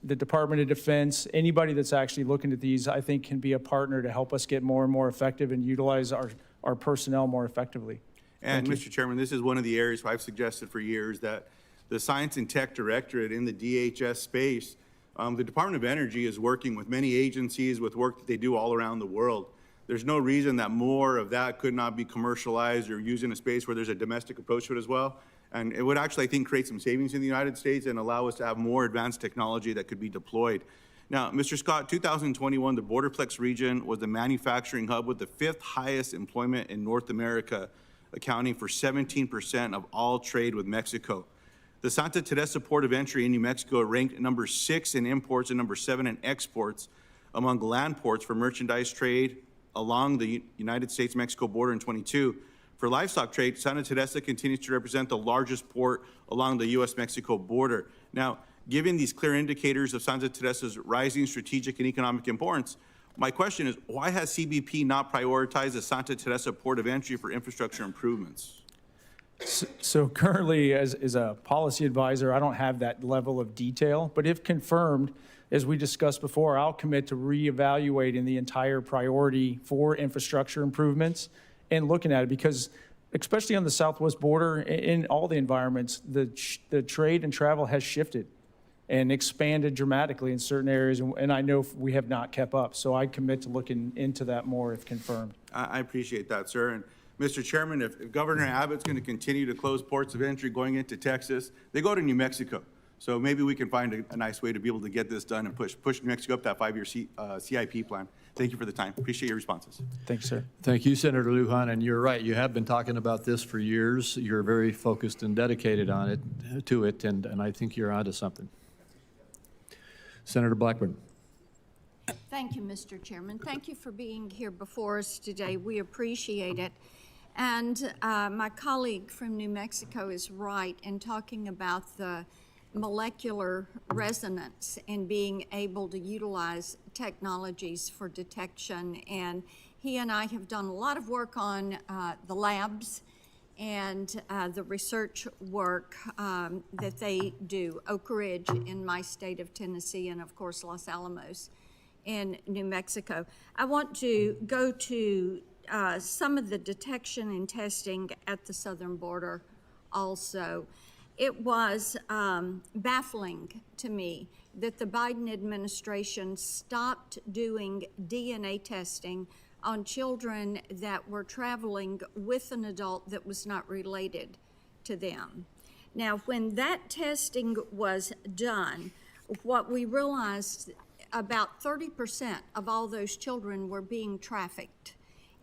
Speaker 3: the Department of Defense, anybody that's actually looking at these, I think can be a partner to help us get more and more effective and utilize our personnel more effectively.
Speaker 5: And Mr. Chairman, this is one of the areas where I've suggested for years that the Science and Tech Directorate in the DHS space, the Department of Energy is working with many agencies with work that they do all around the world. There's no reason that more of that could not be commercialized or used in a space where there's a domestic approach to it as well. And it would actually, I think, create some savings in the United States and allow us to have more advanced technology that could be deployed. Now, Mr. Scott, 2021, the Borderplex region was the manufacturing hub with the 5th highest employment in North America, accounting for 17% of all trade with Mexico. The Santa Teresa Port of Entry in New Mexico ranked number 6 in imports and number 7 in exports among land ports for merchandise trade along the United States-Mexico border in 22. For livestock trade, Santa Teresa continues to represent the largest port along the U.S.-Mexico border. Now, given these clear indicators of Santa Teresa's rising strategic and economic importance, my question is, why has CBP not prioritized the Santa Teresa Port of Entry for infrastructure improvements?
Speaker 3: So currently, as a policy advisor, I don't have that level of detail, but if confirmed, as we discussed before, I'll commit to reevaluating the entire priority for infrastructure improvements and looking at it, because especially on the southwest border, in all the environments, the trade and travel has shifted and expanded dramatically in certain areas, and I know we have not kept up. So I commit to looking into that more if confirmed.
Speaker 5: I appreciate that, sir. And Mr. Chairman, if Governor Abbott's going to continue to close ports of entry going into Texas, they go to New Mexico. So maybe we can find a nice way to be able to get this done and push New Mexico up that 5-year CIP plan. Thank you for the time. Appreciate your responses.
Speaker 3: Thanks, sir.
Speaker 1: Thank you, Senator Lujan, and you're right. You have been talking about this for years. You're very focused and dedicated on it, and I think you're onto something. Senator Blackburn.
Speaker 6: Thank you, Mr. Chairman. Thank you for being here before us today. We appreciate it. And my colleague from New Mexico is right in talking about the molecular resonance and being able to utilize technologies for detection. And he and I have done a lot of work on the labs and the research work that they do, Oak Ridge in my state of Tennessee, and of course Los Alamos in New Mexico. I want to go to some of the detection and testing at the southern border also. It was baffling to me that the Biden administration stopped doing DNA testing on children that were traveling with an adult that was not related to them. Now, when that testing was done, what we realized, about 30% of all those children were being trafficked,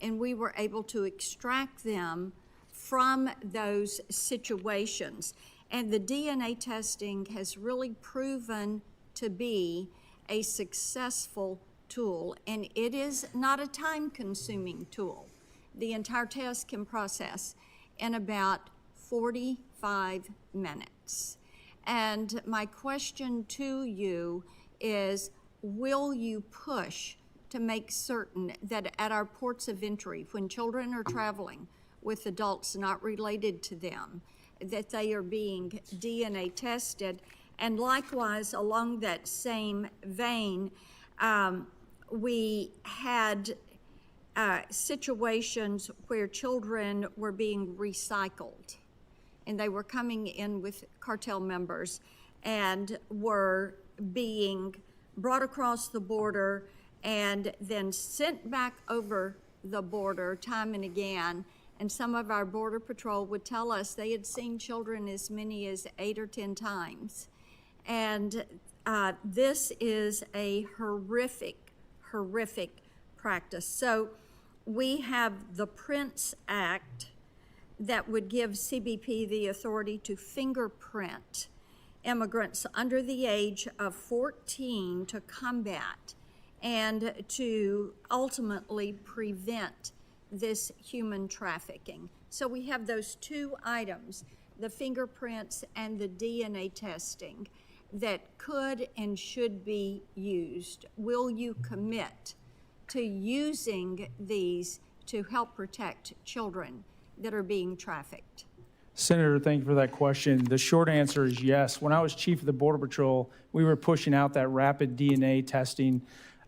Speaker 6: and we were able to extract them from those situations. And the DNA testing has really proven to be a successful tool, and it is not a time-consuming tool. The entire test can process in about 45 minutes. And my question to you is, will you push to make certain that at our ports of entry, when children are traveling with adults not related to them, that they are being DNA tested. And likewise, along that same vein, we had situations where children were being recycled, and they were coming in with cartel members and were being brought across the border and then sent back over the border time and again. And some of our Border Patrol would tell us they had seen children as many as 8 or 10 times. And this is a horrific practice. So we have the Prince Act that would give CBP the authority to fingerprint immigrants under the age of 14 to combat and to ultimately prevent this human trafficking. So we have those two items, the fingerprints and the DNA testing, that could and should be used. Will you commit to using these to help protect children that are being trafficked?
Speaker 3: Senator, thank you for that question. The short answer is yes. When I was chief of the Border Patrol, we were pushing out that rapid DNA testing.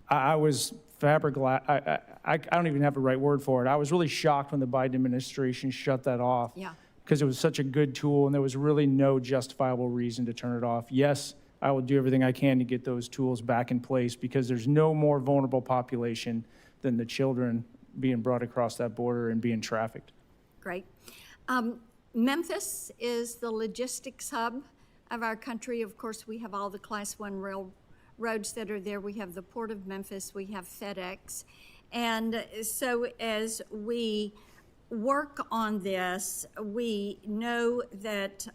Speaker 3: I was I don't even have the right word for it. I was really shocked when the Biden administration shut that off.
Speaker 6: Yeah.
Speaker 3: Because it was such a good tool and there was really no justifiable reason to turn it off. Yes, I will do everything I can to get those tools back in place because there's no more vulnerable population than the children being brought across that border and being trafficked.
Speaker 6: Great. Memphis is the logistics hub of our country. Of course, we have all the Class 1 railroads that are there. We have the Port of Memphis. We have FedEx. And so as we work on this, we know that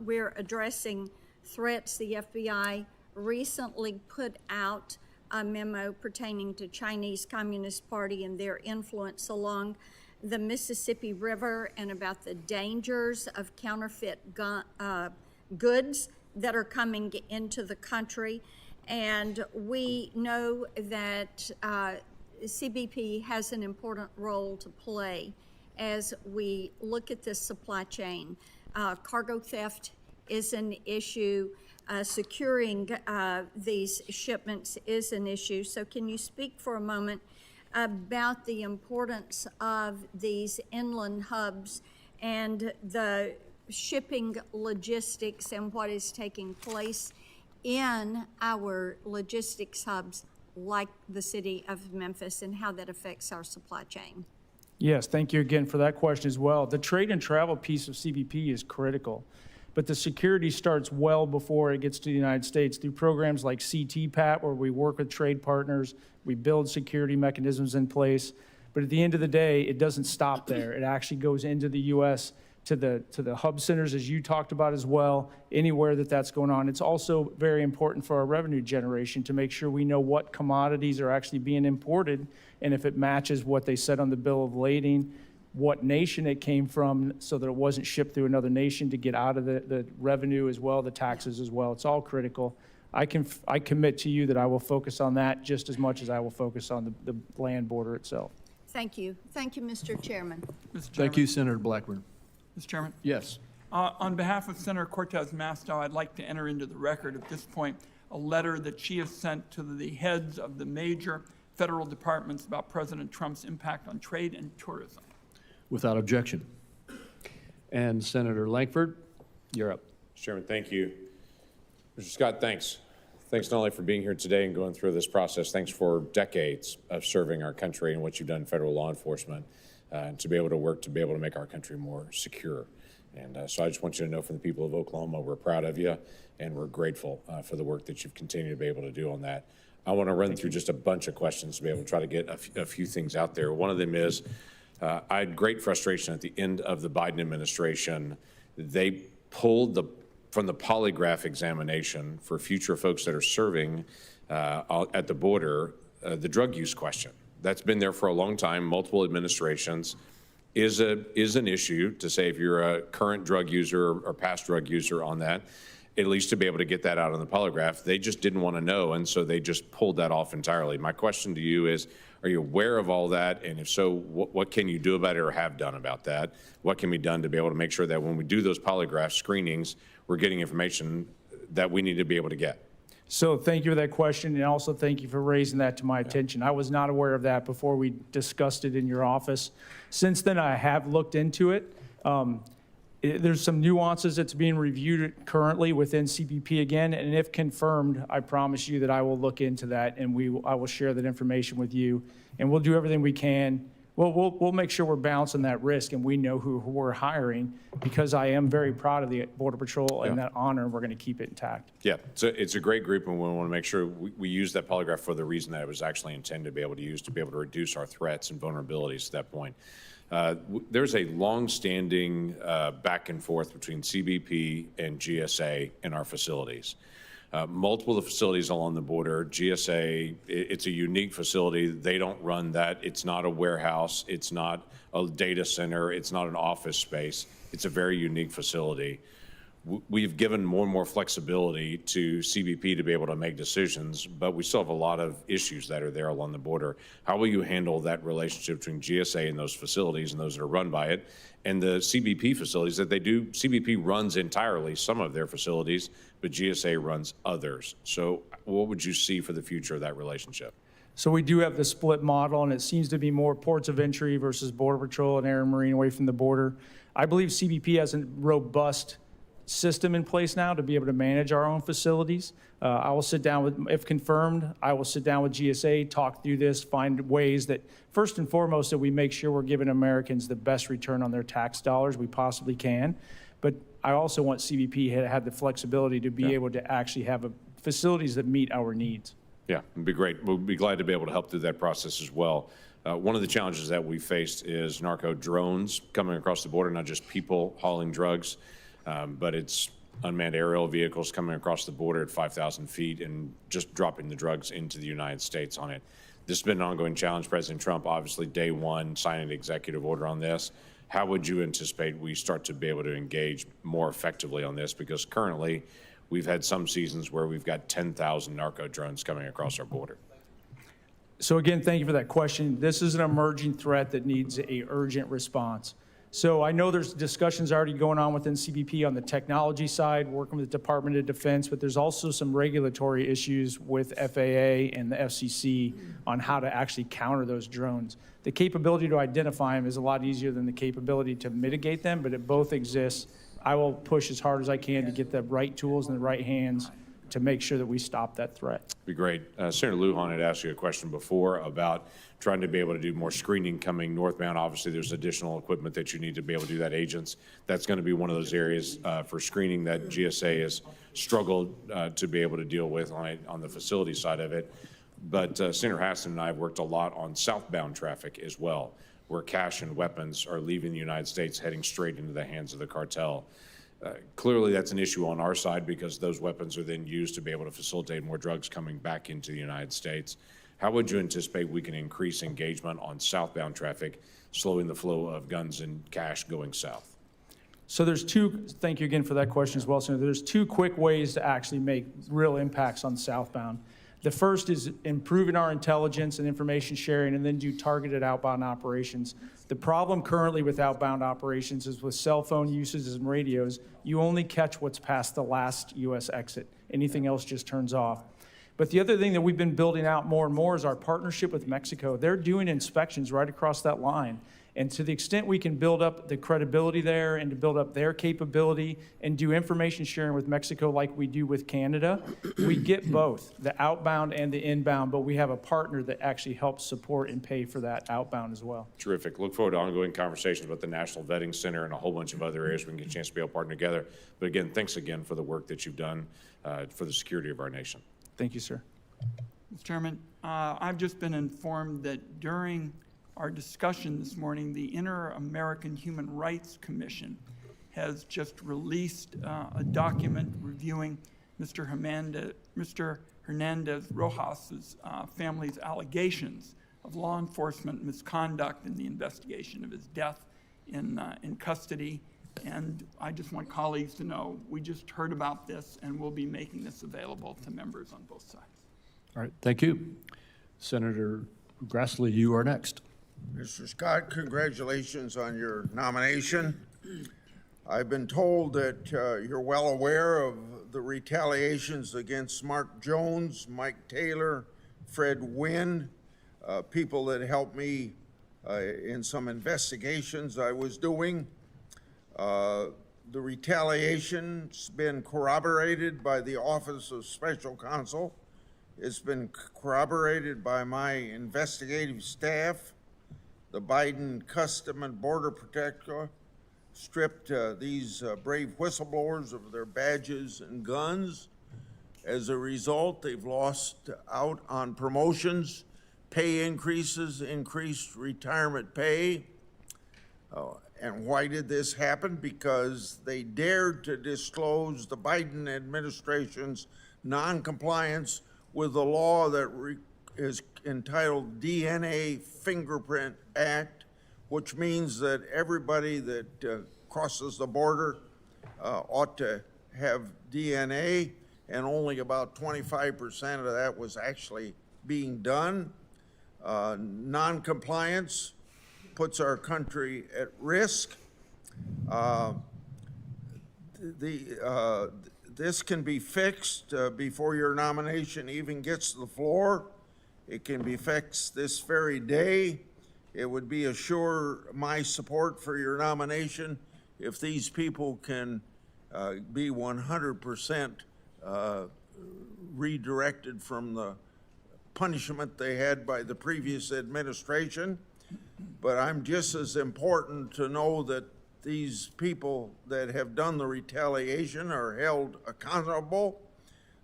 Speaker 6: we're addressing threats. The FBI recently put out a memo pertaining to Chinese Communist Party and their influence along the Mississippi River and about the dangers of counterfeit goods that are coming into the country. And we know that CBP has an important role to play as we look at this supply chain. Cargo theft is an issue. Securing these shipments is an issue. So can you speak for a moment about the importance of these inland hubs and the shipping logistics and what is taking place in our logistics hubs like the city of Memphis and how that affects our supply chain?
Speaker 3: Yes, thank you again for that question as well. The trade and travel piece of CBP is critical, but the security starts well before it gets to the United States through programs like CTPAT, where we work with trade partners, we build security mechanisms in place. But at the end of the day, it doesn't stop there. It actually goes into the U.S. to the hub centers, as you talked about as well, anywhere that's going on. It's also very important for our revenue generation to make sure we know what commodities are actually being imported, and if it matches what they said on the bill of lading, what nation it came from, so that it wasn't shipped through another nation to get out of the revenue as well, the taxes as well. It's all critical. I commit to you that I will focus on that just as much as I will focus on the land border itself.
Speaker 6: Thank you. Thank you, Mr. Chairman.
Speaker 2: Mr. Chairman.
Speaker 1: Thank you, Senator Blackburn.
Speaker 2: Mr. Chairman.
Speaker 1: Yes.
Speaker 2: On behalf of Senator Cortez Masto, I'd like to enter into the record at this point a letter that she has sent to the heads of the major federal departments about President Trump's impact on trade and tourism.
Speaker 1: Without objection. And Senator Lankford, you're up.
Speaker 7: Mr. Chairman, thank you. Mr. Scott, thanks. Thanks not only for being here today and going through this process, thanks for decades of serving our country and what you've done in federal law enforcement, and to be able to work to be able to make our country more secure. And so I just want you to know from the people of Oklahoma, we're proud of you and we're grateful for the work that you've continued to be able to do on that. I want to run through just a bunch of questions to be able to try to get a few things out there. One of them is, I had great frustration at the end of the Biden administration. They pulled from the polygraph examination for future folks that are serving at the border, the drug use question. That's been there for a long time, multiple administrations, is an issue to say if you're a current drug user or past drug user on that. at least to be able to get that out on the polygraph. They just didn't want to know, and so they just pulled that off entirely. My question to you is, are you aware of all that? And if so, what can you do about it or have done about that? What can be done to be able to make sure that when we do those polygraph screenings, we're getting information that we need to be able to get?
Speaker 3: So thank you for that question, and also thank you for raising that to my attention. I was not aware of that before we discussed it in your office. Since then, I have looked into it. There's some nuances that's being reviewed currently within CBP again, and if confirmed, I promise you that I will look into that, and I will share that information with you, and we'll do everything we can. We'll make sure we're balancing that risk, and we know who we're hiring, because I am very proud of the Border Patrol and that honor, and we're going to keep it intact.
Speaker 7: Yeah, so it's a great group, and we want to make sure we use that polygraph for the reason that it was actually intended to be able to use, to be able to reduce our threats and vulnerabilities to that point. There's a long-standing back and forth between CBP and GSA in our facilities. Multiple of the facilities along the border, GSA, it's a unique facility. They don't run that. It's not a warehouse. It's not a data center. It's not an office space. It's a very unique facility. We've given more and more flexibility to CBP to be able to make decisions, but we still have a lot of issues that are there along the border. How will you handle that relationship between GSA and those facilities and those that are run by it, and the CBP facilities that they do? CBP runs entirely some of their facilities, but GSA runs others. So what would you see for the future of that relationship?
Speaker 3: So we do have the split model, and it seems to be more ports of entry versus Border Patrol and Air and Marine away from the border. I believe CBP has a robust system in place now to be able to manage our own facilities. I will sit down with, if confirmed, I will sit down with GSA, talk through this, find ways that, first and foremost, that we make sure we're giving Americans the best return on their tax dollars we possibly can. But I also want CBP to have the flexibility to be able to actually have facilities that meet our needs.
Speaker 7: Yeah, it'd be great. We'll be glad to be able to help through that process as well. One of the challenges that we faced is narco drones coming across the border, not just people hauling drugs, but it's unmanned aerial vehicles coming across the border at 5,000 feet and just dropping the drugs into the United States on it. This has been an ongoing challenge. President Trump, obviously, day one, signed an executive order on this. How would you anticipate we start to be able to engage more effectively on this? Because currently, we've had some seasons where we've got 10,000 narco drones coming across our border.
Speaker 3: So again, thank you for that question. This is an emerging threat that needs a urgent response. So I know there's discussions already going on within CBP on the technology side, working with the Department of Defense, but there's also some regulatory issues with FAA and the FCC on how to actually counter those drones. The capability to identify them is a lot easier than the capability to mitigate them, but it both exists. I will push as hard as I can to get the right tools in the right hands to make sure that we stop that threat.
Speaker 7: Be great. Senator Lujan had asked you a question before about trying to be able to do more screening coming northbound. Obviously, there's additional equipment that you need to be able to do that, agents. That's going to be one of those areas for screening that GSA has struggled to be able to deal with on the facility side of it. But Senator Hassan and I have worked a lot on southbound traffic as well, where cash and weapons are leaving the United States, heading straight into the hands of the cartel. Clearly, that's an issue on our side because those weapons are then used to be able to facilitate more drugs coming back into the United States. How would you anticipate we can increase engagement on southbound traffic, slowing the flow of guns and cash going south?
Speaker 3: So there's thank you again for that question as well, Senator. There's two quick ways to actually make real impacts on southbound. The first is improving our intelligence and information sharing, and then do targeted outbound operations. The problem currently with outbound operations is with cell phone usages and radios, you only catch what's past the last U.S. exit. Anything else just turns off. But the other thing that we've been building out more and more is our partnership with Mexico. They're doing inspections right across that line. And to the extent we can build up the credibility there and to build up their capability and do information sharing with Mexico like we do with Canada, we get both, the outbound and the inbound, but we have a partner that actually helps support and pay for that outbound as well.
Speaker 7: Terrific. Look forward to ongoing conversations about the National Vetting Center and a whole bunch of other areas we can get a chance to be able to partner together. But again, thanks again for the work that you've done for the security of our nation.
Speaker 3: Thank you, sir.
Speaker 2: Mr. Chairman, I've just been informed that during our discussion this morning, the Inter-American Human Rights Commission has just released a document reviewing Mr. Hernandez Rojas's family's allegations of law enforcement misconduct in the investigation of his death in custody. And I just want colleagues to know, we just heard about this, and we'll be making this available to members on both sides.
Speaker 1: All right, thank you. Senator Grassley, you are next.
Speaker 8: Mr. Scott, congratulations on your nomination. I've been told that you're well aware of the retaliations against Mark Jones, Mike Taylor, Fred Wynn, people that helped me in some investigations I was doing. The retaliation's been corroborated by the Office of Special Counsel. It's been corroborated by my investigative staff. The Biden Custom and Border Protector stripped these brave whistleblowers of their badges and guns. As a result, they've lost out on promotions, pay increases, increased retirement pay. And why did this happen? Because they dared to disclose the Biden administration's noncompliance with the law that is entitled DNA Fingerprint Act, which means that everybody that crosses the border ought to have DNA, and only about 25% of that was actually being done. Noncompliance puts our country at risk. This can be fixed before your nomination even gets to the floor. It can be fixed this very day. It would be my support for your nomination if these people can be 100% redirected from the punishment they had by the previous administration. But I'm just as important to know that these people that have done the retaliation are held accountable.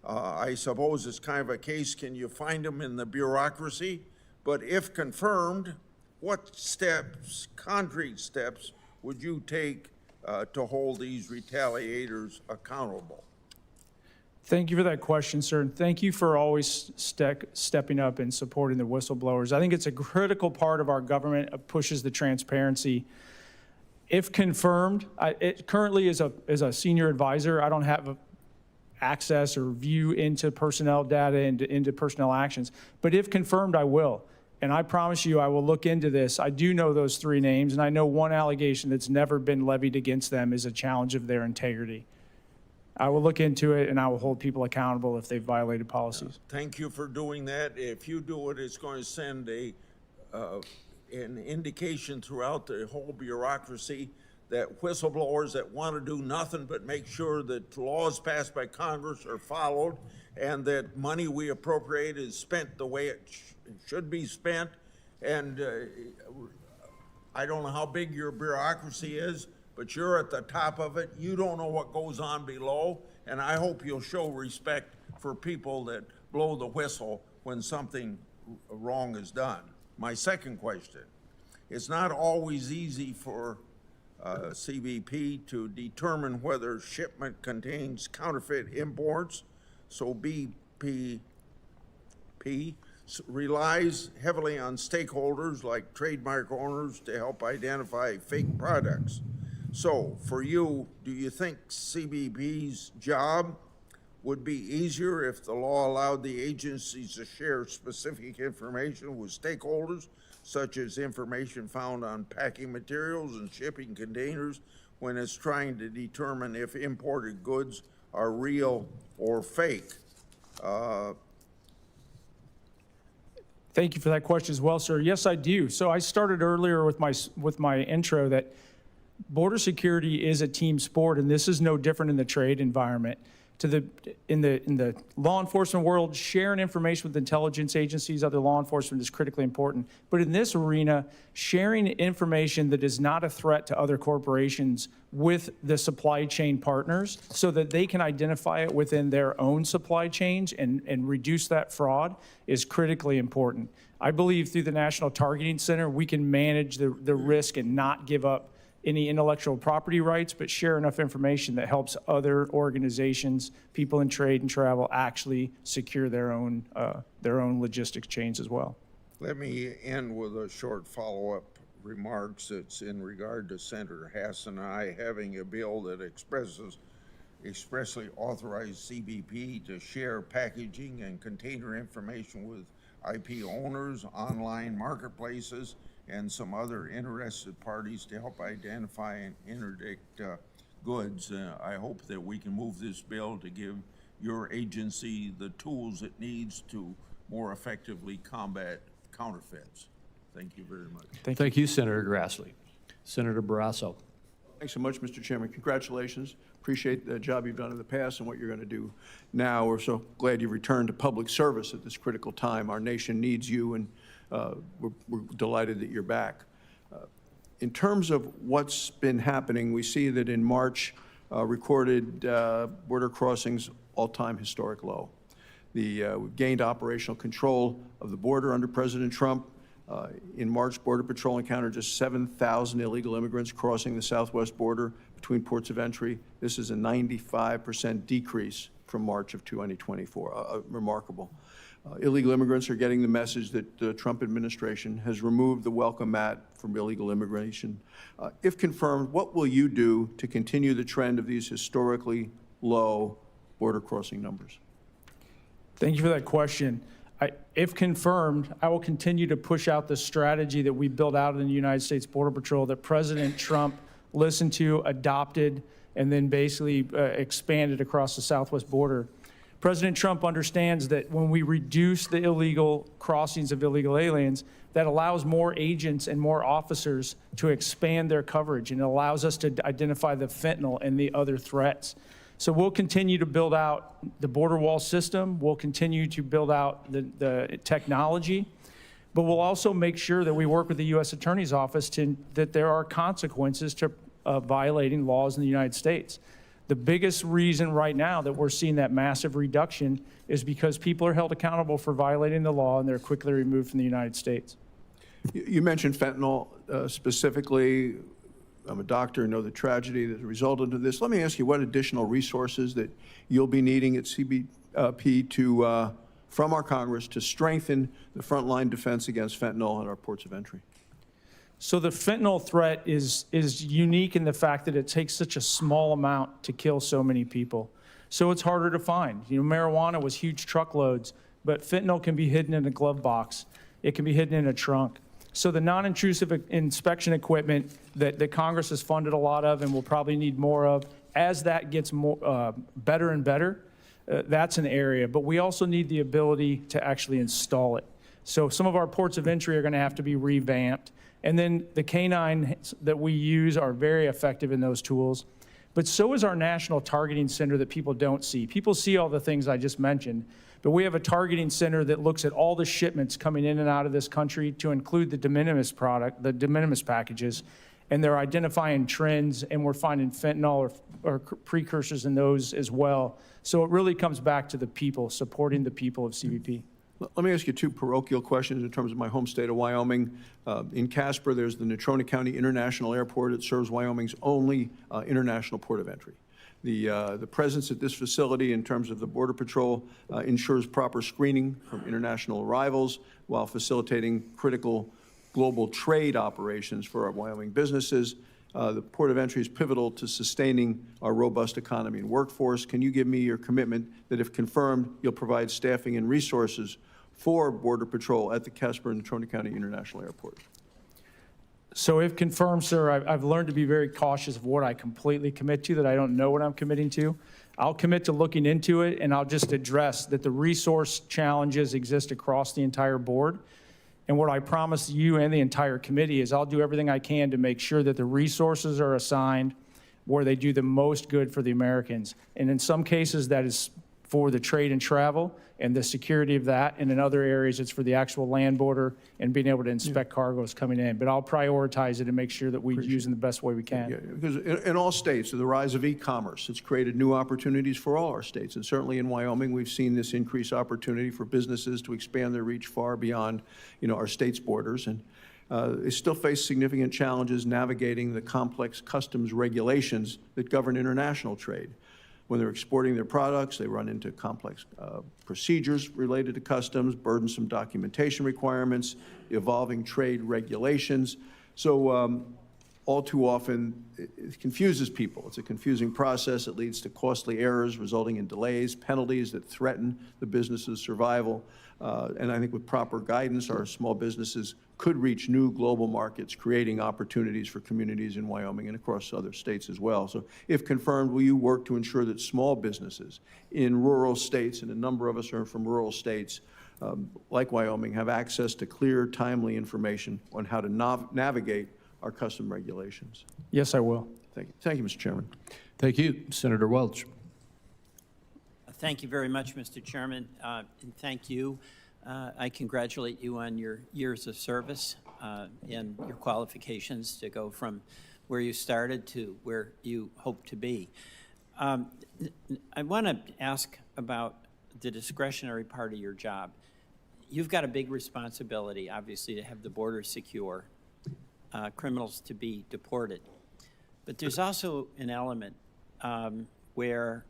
Speaker 8: I suppose it's kind of a case, can you find them in the bureaucracy? But if confirmed, what steps, concrete steps, would you take to hold these retaliators accountable?
Speaker 3: Thank you for that question, sir. And thank you for always stepping up and supporting the whistleblowers. I think it's a critical part of our government. It pushes the transparency. If confirmed, it currently is a senior advisor. I don't have access or view into personnel data and into personnel actions. But if confirmed, I will. And I promise you, I will look into this. I do know those three names, and I know one allegation that's never been levied against them is a challenge of their integrity. I will look into it, and I will hold people accountable if they've violated policies.
Speaker 8: Thank you for doing that. If you do it, it's going to send an indication throughout the whole bureaucracy that whistleblowers that want to do nothing but make sure that laws passed by Congress are followed and that money we appropriate is spent the way it should be spent. And I don't know how big your bureaucracy is, but you're at the top of it. You don't know what goes on below, and I hope you'll show respect for people that blow the whistle when something wrong is done. My second question, it's not always easy for CBP to determine whether shipment contains counterfeit imports, so BP relies heavily on stakeholders like trademark owners to help identify fake products. So for you, do you think CBP's job would be easier if the law allowed the agencies to share specific information with stakeholders, such as information found on packing materials and shipping containers, when it's trying to determine if imported goods are real or fake?
Speaker 3: Thank you for that question as well, sir. Yes, I do. So I started earlier with my intro that border security is a team sport, and this is no different in the trade environment. In the law enforcement world, sharing information with intelligence agencies, other law enforcement is critically important. But in this arena, sharing information that is not a threat to other corporations with the supply chain partners so that they can identify it within their own supply chains and reduce that fraud is critically important. I believe through the National Targeting Center, we can manage the risk and not give up any intellectual property rights, but share enough information that helps other organizations, people in trade and travel, actually secure their own logistics chains as well.
Speaker 8: Let me end with a short follow-up remarks. It's in regard to Senator Hass and I having a bill that expressly authorized CBP to share packaging and container information with IP owners, online marketplaces, and some other interested parties to help identify and interdict goods. I hope that we can move this bill to give your agency the tools it needs to more effectively combat counterfeits. Thank you very much.
Speaker 1: Thank you, Senator Grassley. Senator Barrasso.
Speaker 9: Thanks so much, Mr. Chairman. Congratulations. Appreciate the job you've done in the past and what you're going to do now. We're so glad you returned to public service at this critical time. Our nation needs you, and we're delighted that you're back. In terms of what's been happening, we see that in March, recorded border crossings all-time historic low. We've gained operational control of the border under President Trump. In March, Border Patrol encountered just 7,000 illegal immigrants crossing the southwest border between ports of entry. This is a 95% decrease from March of 2024, remarkable. Illegal immigrants are getting the message that the Trump administration has removed the welcome mat from illegal immigration. If confirmed, what will you do to continue the trend of these historically low border crossing numbers?
Speaker 3: Thank you for that question. If confirmed, I will continue to push out the strategy that we built out in the United States Border Patrol that President Trump listened to, adopted, and then basically expanded across the southwest border. President Trump understands that when we reduce the illegal crossings of illegal aliens, that allows more agents and more officers to expand their coverage, and it allows us to identify the fentanyl and the other threats. So we'll continue to build out the border wall system. We'll continue to build out the technology, but we'll also make sure that we work with the U.S. Attorney's Office that there are consequences to violating laws in the United States. The biggest reason right now that we're seeing that massive reduction is because people are held accountable for violating the law and they're quickly removed from the United States.
Speaker 9: You mentioned fentanyl specifically. I'm a doctor and know the tragedy that resulted in this. Let me ask you what additional resources that you'll be needing at CBP from our Congress to strengthen the frontline defense against fentanyl at our ports of entry.
Speaker 3: So the fentanyl threat is unique in the fact that it takes such a small amount to kill so many people. So it's harder to find. You know, marijuana was huge truckloads, but fentanyl can be hidden in a glove box. It can be hidden in a trunk. So the non-intrusive inspection equipment that Congress has funded a lot of and will probably need more of, as that gets more better and better, that's an area. But we also need the ability to actually install it. So some of our ports of entry are going to have to be revamped. And then the canines that we use are very effective in those tools. But so is our national targeting center that people don't see. People see all the things I just mentioned, but we have a targeting center that looks at all the shipments coming in and out of this country to include the de minimis product, the de minimis packages, and they're identifying trends, and we're finding fentanyl or precursors in those as well. So it really comes back to the people, supporting the people of CBP.
Speaker 9: Let me ask you two parochial questions in terms of my home state of Wyoming. In Casper, there's the Natrona County International Airport. It serves Wyoming's only international port of entry. The presence at this facility in terms of the Border Patrol ensures proper screening from international arrivals while facilitating critical global trade operations for our Wyoming businesses. The port of entry is pivotal to sustaining our robust economy and workforce. Can you give me your commitment that if confirmed, you'll provide staffing and resources for Border Patrol at the Casper and Natrona County International Airport?
Speaker 3: So if confirmed, sir, I've learned to be very cautious of what I completely commit to, that I don't know what I'm committing to. I'll commit to looking into it, and I'll just address that the resource challenges exist across the entire board. And what I promise you and the entire committee is I'll do everything I can to make sure that the resources are assigned where they do the most good for the Americans. And in some cases, that is for the trade and travel and the security of that. And in other areas, it's for the actual land border and being able to inspect cargoes coming in. But I'll prioritize it and make sure that we use it in the best way we can.
Speaker 9: Yeah, because in all states, the rise of e-commerce, it's created new opportunities for all our states. And certainly in Wyoming, we've seen this increased opportunity for businesses to expand their reach far beyond, our state's borders. And they still face significant challenges navigating the complex customs regulations that govern international trade. When they're exporting their products, they run into complex procedures related to customs, burdensome documentation requirements, evolving trade regulations. So all too often, it confuses people. It's a confusing process. It leads to costly errors, resulting in delays, penalties that threaten the business's survival. And I think with proper guidance, our small businesses could reach new global markets, creating opportunities for communities in Wyoming and across other states as well. So if confirmed, will you work to ensure that small businesses in rural states, and a number of us are from rural states, like Wyoming, have access to clear, timely information on how to navigate our custom regulations?
Speaker 3: Yes, I will.
Speaker 9: Thank you. Thank you, Mr. Chairman.
Speaker 1: Thank you. Senator Welch.
Speaker 10: Thank you very much, Mr. Chairman, and thank you. I congratulate you on your years of service and your qualifications to go from where you started to where you hope to be. I want to ask about the discretionary part of your job. You've got a big responsibility, obviously, to have the border secure, criminals to be deported. But there's also an element where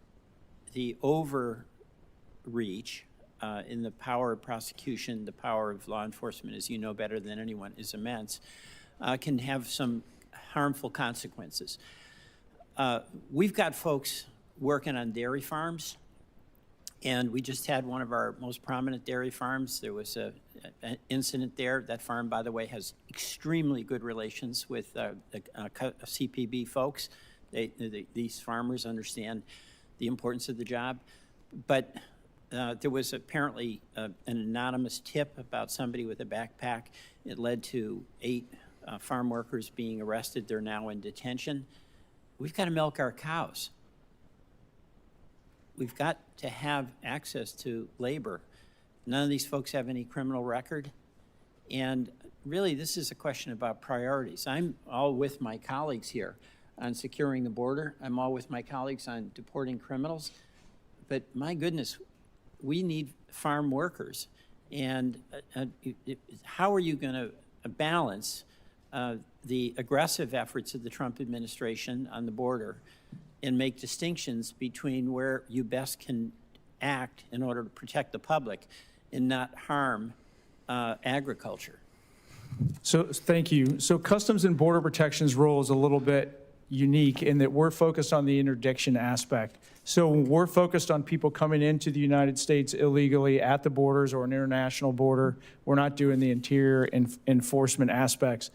Speaker 10: the overreach in the power of prosecution, the power of law enforcement, as you know better than anyone, is immense, can have some harmful consequences. We've got folks working on dairy farms, and we just had one of our most prominent dairy farms. There was an incident there. That farm, by the way, has extremely good relations with CPB folks. These farmers understand the importance of the job. But there was apparently an anonymous tip about somebody with a backpack. It led to 8 farm workers being arrested. They're now in detention. We've got to milk our cows. We've got to have access to labor. None of these folks have any criminal record. And really, this is a question about priorities. I'm all with my colleagues here on securing the border. I'm all with my colleagues on deporting criminals. But my goodness, we need farm workers. And how are you going to balance the aggressive efforts of the Trump administration on the border and make distinctions between where you best can act in order to protect the public and not harm agriculture?
Speaker 3: So thank you. So Customs and Border Protection's role is a little bit unique in that we're focused on the interdiction aspect. So we're focused on people coming into the United States illegally at the borders or an international border. We're not doing the interior enforcement aspects.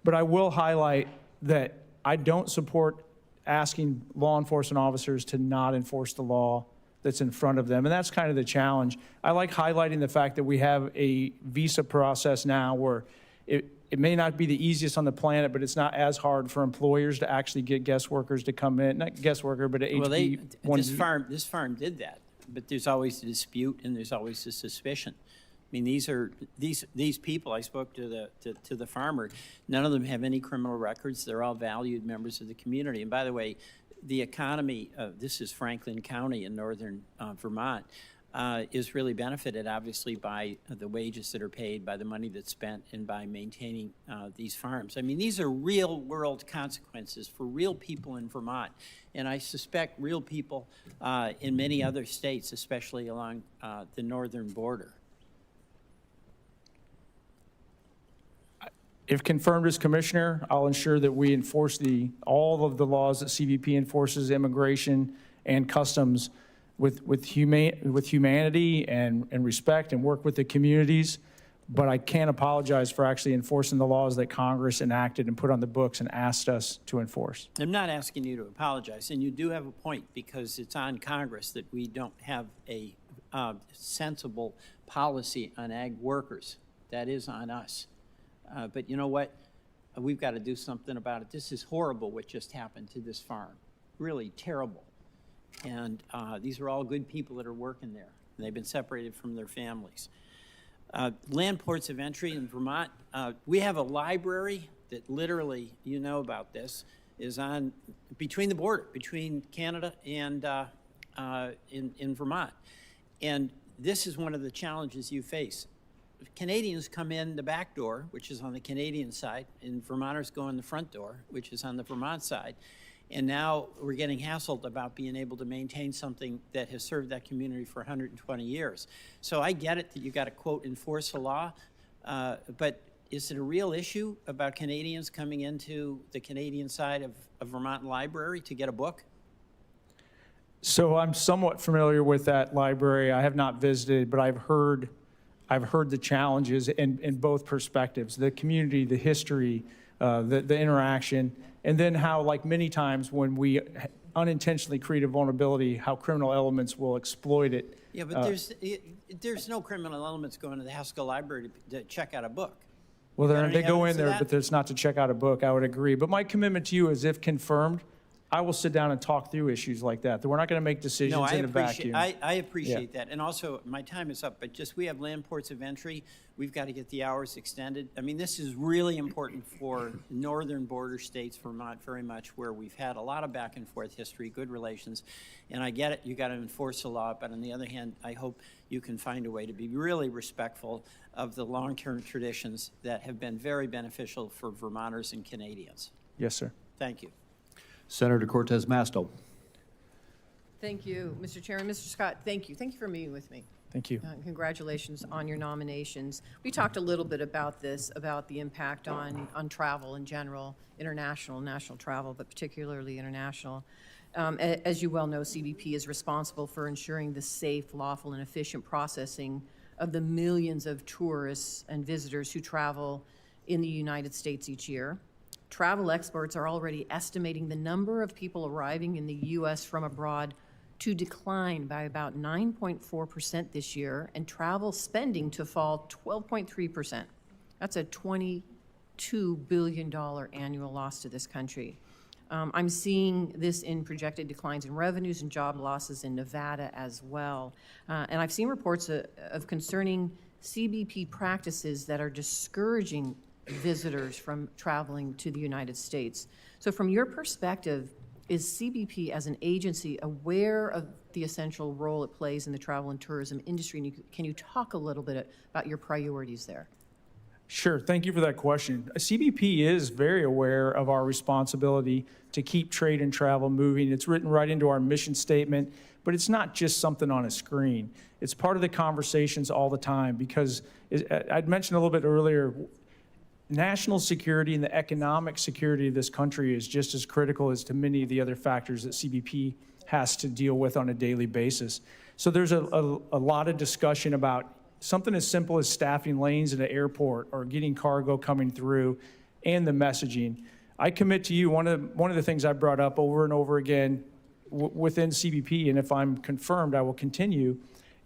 Speaker 3: But I will highlight that I don't support asking law enforcement officers to not enforce the law that's in front of them. And that's kind of the challenge. I like highlighting the fact that we have a visa process now where it may not be the easiest on the planet, but it's not as hard for employers to actually get guest workers to come in. Not guest worker, but an HB1.
Speaker 10: This farm did that, but there's always a dispute and there's always a suspicion. I mean, these people, I spoke to the farmer, none of them have any criminal records. They're all valued members of the community. And by the way, the economy, this is Franklin County in northern Vermont, is really benefited, obviously, by the wages that are paid, by the money that's spent, and by maintaining these farms. I mean, these are real-world consequences for real people in Vermont, and I suspect real people in many other states, especially along the northern border.
Speaker 3: If confirmed as commissioner, I'll ensure that we enforce all of the laws that CBP enforces, immigration and customs, with humanity and respect, and work with the communities. But I can't apologize for actually enforcing the laws that Congress enacted and put on the books and asked us to enforce.
Speaker 10: I'm not asking you to apologize, and you do have a point, because it's on Congress that we don't have a sensible policy on ag workers. That is on us. But you know what? We've got to do something about it. This is horrible what just happened to this farm. Really terrible. And these are all good people that are working there. And they've been separated from their families. Land ports of entry in Vermont. We have a library that literally, you know about this, is on between the border, between Canada and in Vermont. And this is one of the challenges you face. Canadians come in the back door, which is on the Canadian side, and Vermonters go in the front door, which is on the Vermont side. And now we're getting hassled about being able to maintain something that has served that community for 120 years. So I get it that you got to, quote, enforce the law, but is it a real issue about Canadians coming into the Canadian side of Vermont Library to get a book?
Speaker 3: So I'm somewhat familiar with that library. I have not visited, but I've heard the challenges in both perspectives, the community, the history, the interaction, and then how, like many times when we unintentionally create a vulnerability, how criminal elements will exploit it.
Speaker 10: Yeah, but there's no criminal elements going to the Haskell Library to check out a book.
Speaker 3: Well,
Speaker 10: Got any
Speaker 3: they go in
Speaker 10: evidence of
Speaker 3: there,
Speaker 10: that?
Speaker 3: but it's not to check out a book, I would agree. But my commitment to you is, if confirmed, I will sit down and talk through issues like that. We're not going to make decisions
Speaker 10: No, I
Speaker 3: in a
Speaker 10: appreciate,
Speaker 3: vacuum.
Speaker 10: I appreciate that. And also, my time is up, but just, we have land ports of entry. We've got to get the hours extended. I mean, this is really important for northern border states, Vermont, very much, where we've had a lot of back and forth history, good relations. And I get it, you got to enforce the law, but on the other hand, I hope you can find a way to be really respectful of the long-term traditions that have been very beneficial for Vermonters and Canadians.
Speaker 3: Yes, sir.
Speaker 10: Thank you.
Speaker 1: Senator Cortez Masto.
Speaker 11: Thank you, Mr. Chairman. Mr. Scott, thank you. Thank you for meeting with me.
Speaker 3: Thank you.
Speaker 11: Congratulations on your nominations. We talked a little bit about this, about the impact on travel in general, international, national travel, but particularly international. As you well know, CBP is responsible for ensuring the safe, lawful, and efficient processing of the millions of tourists and visitors who travel in the United States each year. Travel experts are already estimating the number of people arriving in the U.S. from abroad to decline by about 9.4% this year, and travel spending to fall 12.3%. That's a $22 billion annual loss to this country. I'm seeing this in projected declines in revenues and job losses in Nevada as well. And I've seen reports of concerning CBP practices that are discouraging visitors from traveling to the United States. So from your perspective, is CBP as an agency aware of the essential role it plays in the travel and tourism industry? And can you talk a little bit about your priorities there?
Speaker 3: Sure. Thank you for that question. CBP is very aware of our responsibility to keep trade and travel moving. It's written right into our mission statement, but it's not just something on a screen. It's part of the conversations all the time, because I'd mentioned a little bit earlier, national security and the economic security of this country is just as critical as to many of the other factors that CBP has to deal with on a daily basis. So there's a lot of discussion about something as simple as staffing lanes at an airport or getting cargo coming through, and the messaging. I commit to you, one of the things I brought up over and over again within CBP, and if I'm confirmed, I will continue,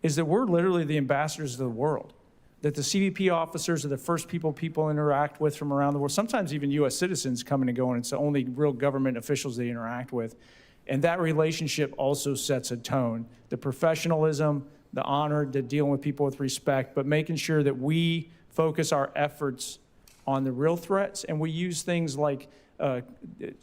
Speaker 3: is that we're literally the ambassadors of the world. That the CBP officers are the first people interact with from around the world. Sometimes even U.S. citizens coming and going. It's the only real government officials they interact with. And that relationship also sets a tone. The professionalism, the honor, the dealing with people with respect, but making sure that we focus our efforts on the real threats, and we use things like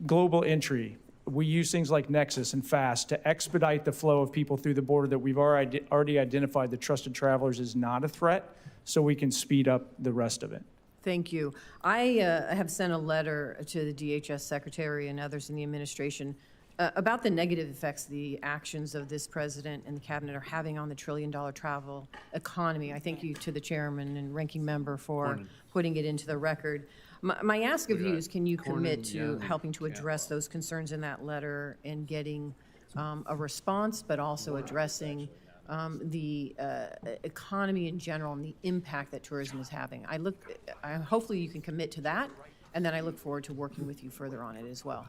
Speaker 3: global entry. We use things like Nexus and FAST to expedite the flow of people through the border that we've already identified the trusted travelers is not a threat, so we can speed up the rest of it.
Speaker 11: Thank you. I have sent a letter to the DHS Secretary and others in the administration about the negative effects the actions of this president and the cabinet are having on the trillion-dollar travel economy. I thank you to the chairman and ranking member for putting it into the record. My ask of you is, can you commit to helping to address those concerns in that letter and getting a response, but also addressing the economy in general and the impact that tourism is having? Hopefully you can commit to that, and then I look forward to working with you further on it as well.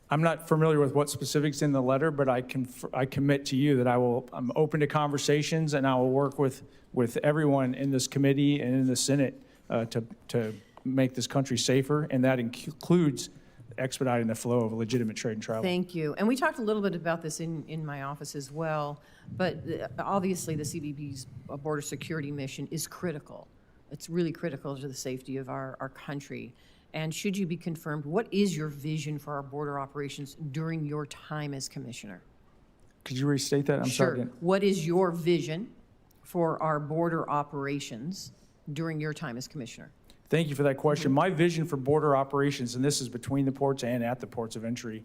Speaker 3: I'm not familiar with what specifics in the letter, but I commit to you that I'm open to conversations, and I will work with everyone in this committee and in the Senate to make this country safer, and that includes expediting the flow of legitimate trade and travel.
Speaker 11: Thank you. And we talked a little bit about this in my office as well, but obviously the CBP's border security mission is critical. It's really critical to the safety of our country. And should you be confirmed, what is your vision for our border operations during your time as commissioner?
Speaker 3: Could you restate that? I'm sorry.
Speaker 11: Sure. What is your vision for our border operations during your time as commissioner?
Speaker 3: Thank you for that question. My vision for border operations, and this is between the ports and at the ports of entry,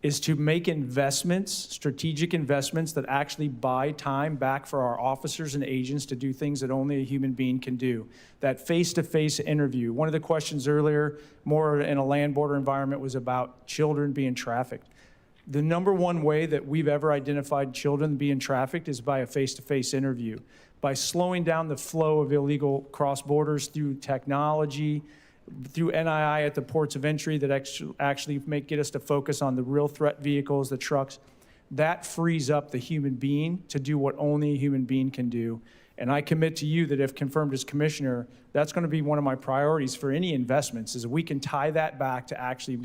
Speaker 3: is to make investments, strategic investments that actually buy time back for our officers and agents to do things that only a human being can do. That face-to-face interview. One of the questions earlier, more in a land border environment, was about children being trafficked. The number one way that we've ever identified children being trafficked is by a face-to-face interview. By slowing down the flow of illegal cross borders through technology, through NII at the ports of entry that actually get us to focus on the real threat vehicles, the trucks, that frees up the human being to do what only a human being can do. And I commit to you that if confirmed as commissioner, that's going to be one of my priorities for any investments, is that we can tie that back to actually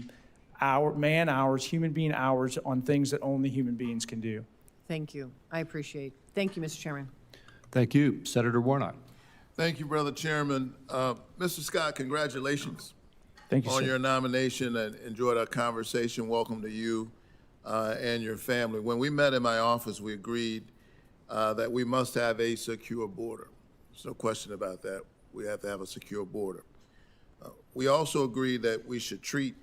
Speaker 3: man hours, human being hours on things that only human beings can do.
Speaker 11: Thank you. I appreciate. Thank you, Mr. Chairman.
Speaker 1: Thank you. Senator Warnock.
Speaker 12: Thank you, Brother Chairman. Mr. Scott, congratulations
Speaker 3: Thank you,
Speaker 12: on
Speaker 3: sir.
Speaker 12: your nomination, and enjoyed our conversation. Welcome to you and your family. When we met in my office, we agreed that we must have a secure border. There's no question about that. We have to have a secure border. We also agreed that we should treat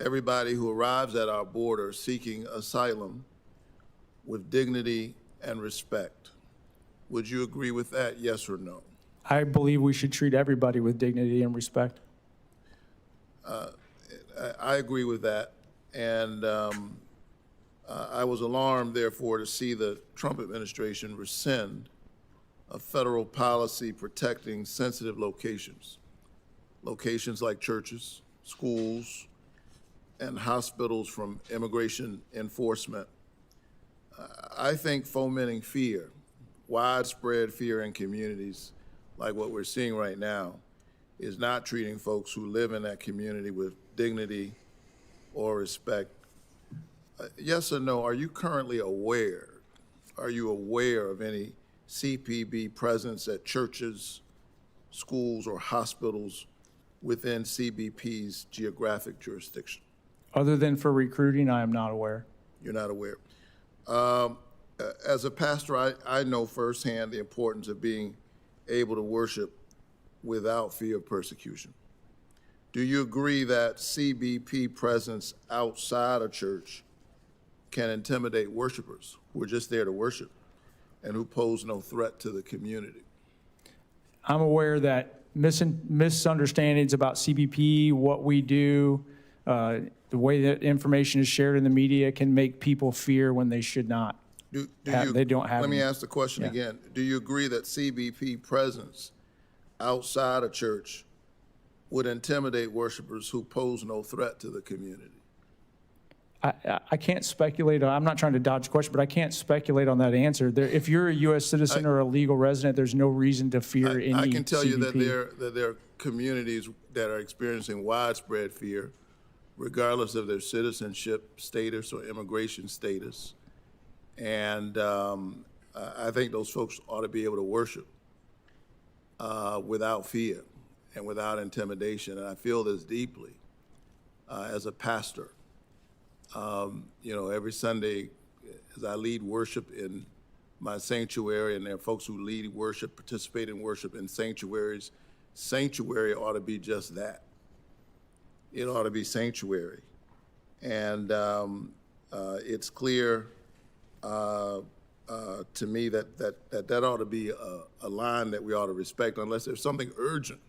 Speaker 12: everybody who arrives at our border seeking asylum with dignity and respect. Would you agree with that, yes or no?
Speaker 3: I believe we should treat everybody with dignity and respect.
Speaker 12: I agree with that. And I was alarmed, therefore, to see the Trump administration rescind a federal policy protecting sensitive locations, locations like churches, schools, and hospitals from immigration enforcement. I think fomenting fear, widespread fear in communities like what we're seeing right now, is not treating folks who live in that community with dignity or respect. Yes or no, are you currently aware, of any CPB presence at churches, schools, or hospitals within CBP's geographic jurisdiction?
Speaker 3: Other than for recruiting, I am not aware.
Speaker 12: You're not aware. As a pastor, I know firsthand the importance of being able to worship without fear of persecution. Do you agree that CBP presence outside a church can intimidate worshipers who are just there to worship and who pose no threat to the community?
Speaker 3: I'm aware that misunderstandings about CBP, what we do, the way that information is shared in the media can make people fear when they should not. They don't have.
Speaker 12: Let me
Speaker 3: any.
Speaker 12: ask the question again. Do you agree that CBP presence outside a church would intimidate worshipers who pose no threat to the community?
Speaker 3: I can't speculate. I'm not trying to dodge the question, but I can't speculate on that answer. If you're a U.S. citizen or a legal resident, there's no reason to fear any
Speaker 12: I can tell
Speaker 3: CBP.
Speaker 12: you that there are communities that are experiencing widespread fear, regardless of their citizenship status or immigration status. And I think those folks ought to be able to worship without fear and without intimidation. And I feel this deeply as a pastor. Every Sunday as I lead worship in my sanctuary, and there are folks who lead worship, participate in worship in sanctuaries. Sanctuary ought to be just that. It ought to be sanctuary. And it's clear to me that ought to be a line that we ought to respect, unless there's something urgent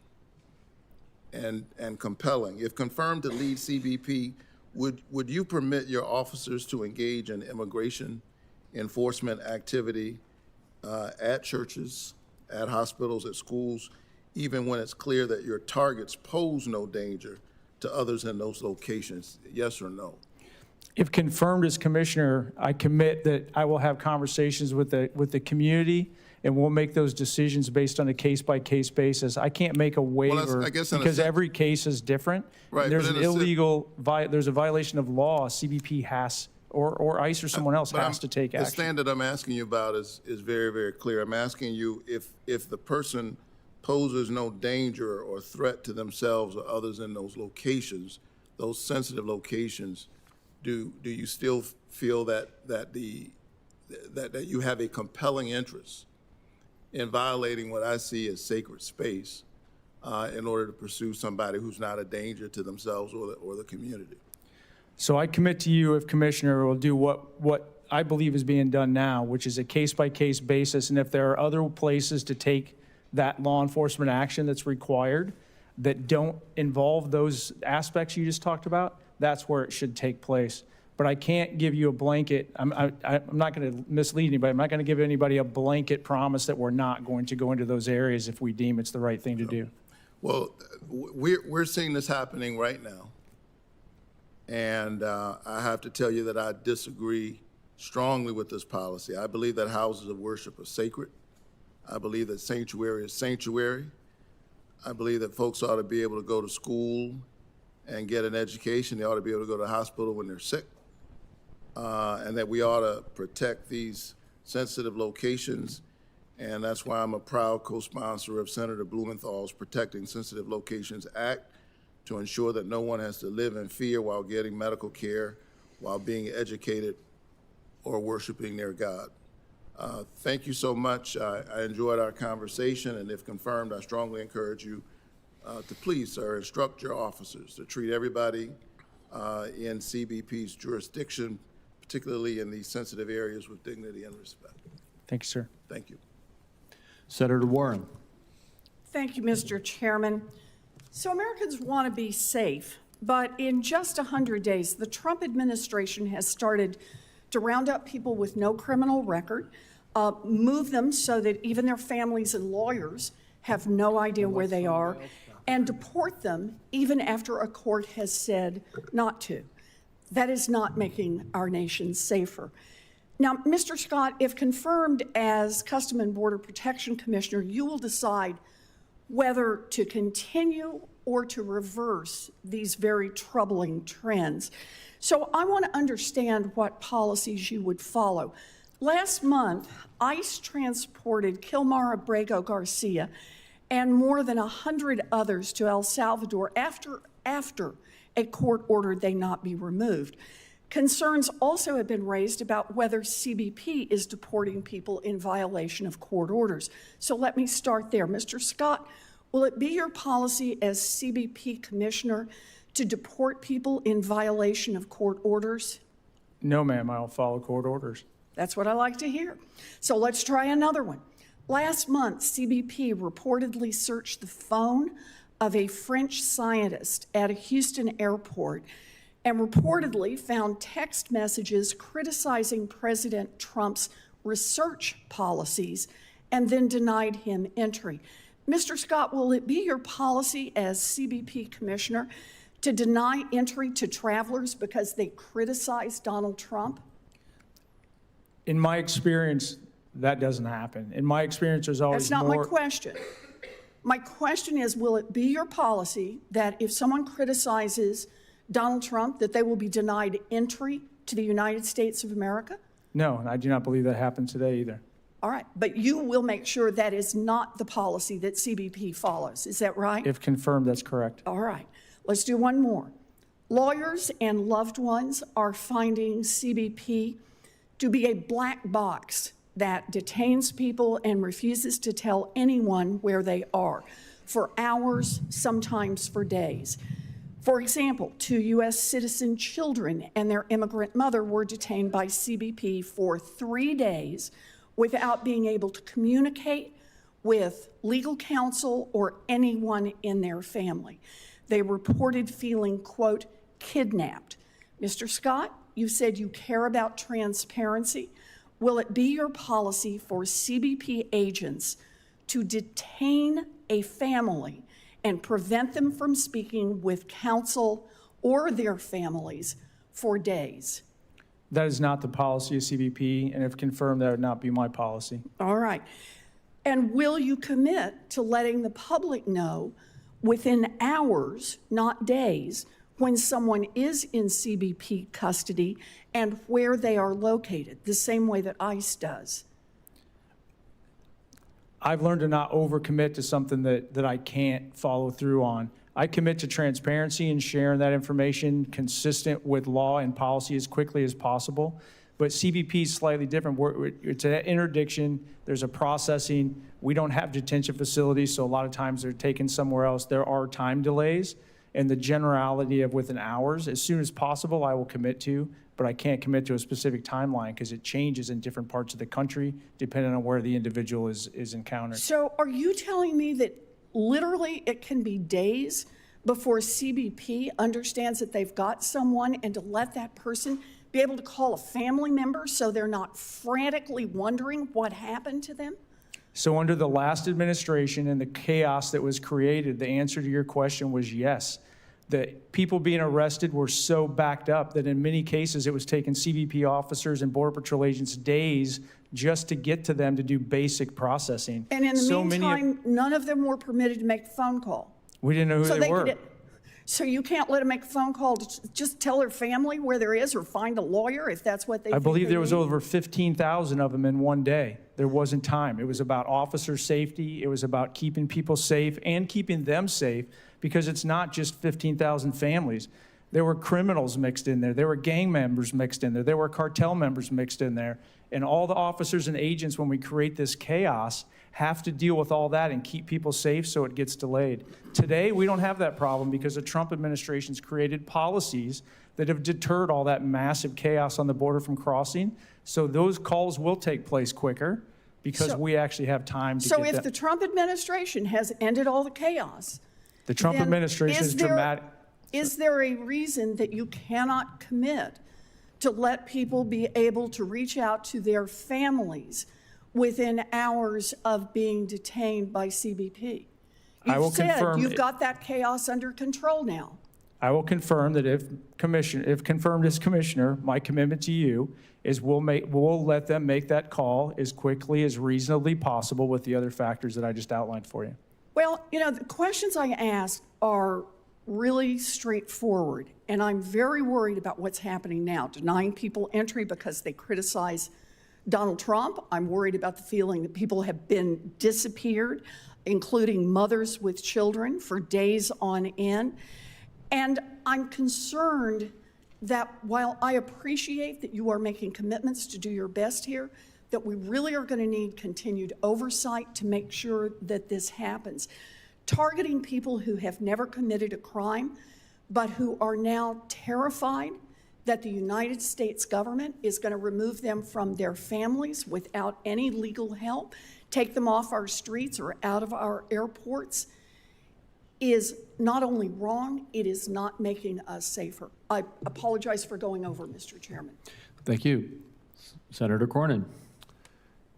Speaker 12: and compelling. If confirmed to lead CBP, would you permit your officers to engage in immigration enforcement activity at churches, at hospitals, at schools, even when it's clear that your targets pose no danger to others in those locations? Yes or no?
Speaker 3: If confirmed as commissioner, I commit that I will have conversations with the community, and we'll make those decisions based on a case-by-case basis. I can't make a waiver
Speaker 12: I guess in a
Speaker 3: because
Speaker 12: sense-
Speaker 3: every case is different.
Speaker 12: Right,
Speaker 3: There's
Speaker 12: but
Speaker 3: an
Speaker 12: in a sense-
Speaker 3: illegal, there's a violation of law. CBP has, or ICE or someone else has to take
Speaker 12: The
Speaker 3: action.
Speaker 12: standard I'm asking you about is very, very clear. I'm asking you if the person poses no danger or threat to themselves or others in those locations, those sensitive locations, do you still feel that you have a compelling interest in violating what I see as sacred space in order to pursue somebody who's not a danger to themselves or the community?
Speaker 3: So I commit to you, if Commissioner, will do what I believe is being done now, which is a case-by-case basis, and if there are other places to take that law enforcement action that's required that don't involve those aspects you just talked about, that's where it should take place. But I can't give you a blanket, I'm not going to mislead anybody, I'm not going to give anybody a blanket promise that we're not going to go into those areas if we deem it's the right thing to do.
Speaker 12: Well, we're seeing this happening right now. And I have to tell you that I disagree strongly with this policy. I believe that houses of worship are sacred. I believe that sanctuary is sanctuary. I believe that folks ought to be able to go to school and get an education. They ought to be able to go to the hospital when they're sick. And that we ought to protect these sensitive locations. And that's why I'm a proud co-sponsor of Senator Blumenthal's Protecting Sensitive Locations Act, to ensure that no one has to live in fear while getting medical care, while being educated, or worshiping their God. Thank you so much. I enjoyed our conversation, and if confirmed, I strongly encourage you to please, sir, instruct your officers to treat everybody in CBP's jurisdiction, particularly in these sensitive areas, with dignity and respect.
Speaker 3: Thank you, sir.
Speaker 12: Thank you.
Speaker 1: Senator Warren.
Speaker 13: Thank you, Mr. Chairman. So Americans want to be safe, but in just 100 days, the Trump administration has started to round up people with no criminal record, move them so that even their families and lawyers have no idea where they are, and deport them even after a court has said not to. That is not making our nation safer. Now, Mr. Scott, if confirmed as Custom and Border Protection Commissioner, you will decide whether to continue or to reverse these very troubling trends. So I want to understand what policies you would follow. Last month, ICE transported Kilmar Abrego Garcia and more than 100 others to El Salvador after a court ordered they not be removed. Concerns also have been raised about whether CBP is deporting people in violation of court orders. So let me start there. Mr. Scott, will it be your policy as CBP Commissioner to deport people in violation of court orders?
Speaker 3: No, ma'am, I'll follow court orders.
Speaker 13: That's what I like to hear. So let's try another one. Last month, CBP reportedly searched the phone of a French scientist at a Houston airport and reportedly found text messages criticizing President Trump's research policies and then denied him entry. Mr. Scott, will it be your policy as CBP Commissioner to deny entry to travelers because they criticize Donald Trump?
Speaker 3: In my experience, that doesn't happen. In my experience, there's always
Speaker 13: That's not
Speaker 3: more.
Speaker 13: my question. My question is, will it be your policy that if someone criticizes Donald Trump, that they will be denied entry to the United States of America?
Speaker 3: No, I do not believe that happened today either.
Speaker 13: All right, but you will make sure that is not the policy that CBP follows. Is that right?
Speaker 3: If confirmed, that's correct.
Speaker 13: All right, let's do one more. Lawyers and loved ones are finding CBP to be a black box that detains people and refuses to tell anyone where they are for hours, sometimes for days. For example, 2 U.S. citizen children and their immigrant mother were detained by CBP for 3 days without being able to communicate with legal counsel or anyone in their family. They reported feeling, quote, kidnapped. Mr. Scott, you said you care about transparency. Will it be your policy for CBP agents to detain a family and prevent them from speaking with counsel or their families for days?
Speaker 3: That is not the policy of CBP, and if confirmed, that would not be my policy.
Speaker 13: All right. And will you commit to letting the public know within hours, not days, when someone is in CBP custody and where they are located, the same way that ICE does?
Speaker 3: I've learned to not overcommit to something that I can't follow through on. I commit to transparency and sharing that information consistent with law and policy as quickly as possible. But CBP is slightly different. It's an interdiction. There's a processing. We don't have detention facilities, so a lot of times they're taken somewhere else. There are time delays. and the generality of within hours. As soon as possible, I will commit to, but I can't commit to a specific timeline because it changes in different parts of the country depending on where the individual is encountered.
Speaker 13: So are you telling me that literally it can be days before CBP understands that they've got someone, and to let that person be able to call a family member so they're not frantically wondering what happened to them?
Speaker 3: So under the last administration and the chaos that was created, the answer to your question was yes. The people being arrested were so backed up that in many cases it was taking CBP officers and Border Patrol agents days just to get to them to do basic processing.
Speaker 13: And in the
Speaker 3: So
Speaker 13: meantime, none of them were permitted to make a phone call.
Speaker 3: we didn't know who
Speaker 13: So
Speaker 3: they were.
Speaker 13: So you can't let them make a phone call to just tell their family where there is, or find a lawyer if that's what they
Speaker 3: I
Speaker 13: think
Speaker 3: believe
Speaker 13: they
Speaker 3: there was
Speaker 13: need?
Speaker 3: over 15,000 of them in one day. There wasn't time. It was about officer safety. It was about keeping people safe and keeping them safe, because it's not just 15,000 families. There were criminals mixed in there. There were gang members mixed in there. There were cartel members mixed in there. And all the officers and agents, when we create this chaos, have to deal with all that and keep people safe so it gets delayed. Today, we don't have that problem because the Trump administration's created policies that have deterred all that massive chaos on the border from crossing. So those calls will take place quicker because
Speaker 13: So-
Speaker 3: we actually have time to
Speaker 13: So
Speaker 3: get
Speaker 13: if
Speaker 3: that.
Speaker 13: the Trump administration has ended all the chaos,
Speaker 3: The Trump
Speaker 13: then
Speaker 3: administration is
Speaker 13: there-
Speaker 3: dramatic.
Speaker 13: Is there a reason that you cannot commit to let people be able to reach out to their families within hours of being detained by CBP?
Speaker 3: I will
Speaker 13: You've said
Speaker 3: confirm
Speaker 13: you've
Speaker 3: it-
Speaker 13: got that chaos under control now.
Speaker 3: I will confirm that if confirmed as commissioner, my commitment to you is we'll let them make that call as quickly as reasonably possible with the other factors that I just outlined for you.
Speaker 13: Well, you know, the questions I asked are really straightforward, and I'm very worried about what's happening now, denying people entry because they criticize Donald Trump. I'm worried about the feeling that people have been disappeared, including mothers with children, for days on end. And I'm concerned that while I appreciate that you are making commitments to do your best here, that we really are going to need continued oversight to make sure that this happens. Targeting people who have never committed a crime, but who are now terrified that the United States government is going to remove them from their families without any legal help, take them off our streets or out of our airports, is not only wrong, it is not making us safer. I apologize for going over, Mr. Chairman.
Speaker 1: Thank you. Senator Cornyn.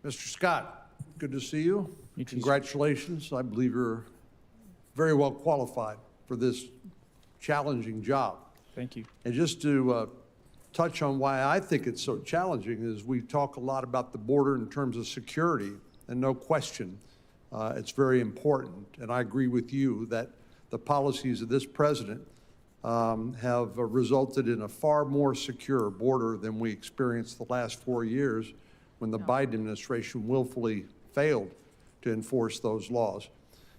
Speaker 9: Mr. Scott, good to see you.
Speaker 3: You too, sir.
Speaker 9: Congratulations. I believe you're very well qualified for this challenging job.
Speaker 3: Thank you.
Speaker 9: And just to touch on why I think it's so challenging is we talk a lot about the border in terms of security, and no question, it's very important. And I agree with you that the policies of this president have resulted in a far more secure border than we experienced the last 4 years when the Biden administration willfully failed to enforce those laws.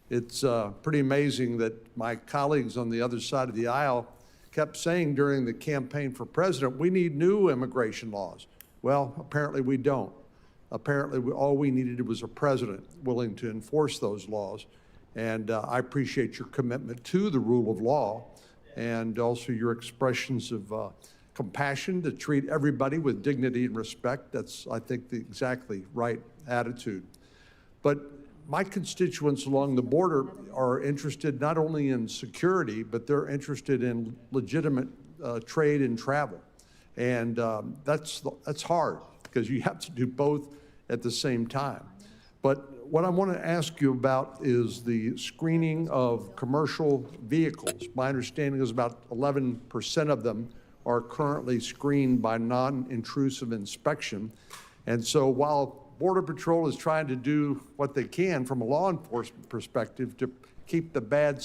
Speaker 9: It's pretty amazing that my colleagues on the other side of the aisle kept saying during the campaign for president, we need new immigration laws. Well, apparently we don't. Apparently all we needed was a president willing to enforce those laws. And I appreciate your commitment to the rule of law and also your expressions of compassion to treat everybody with dignity and respect. That's, I think, the exactly right attitude. But my constituents along the border are interested not only in security, but they're interested in legitimate trade and travel. And that's hard because you have to do both at the same time. But what I want to ask you about is the screening of commercial vehicles. My understanding is about 11% of them are currently screened by non-intrusive inspection. And so while Border Patrol is trying to do what they can from a law enforcement perspective to keep the bad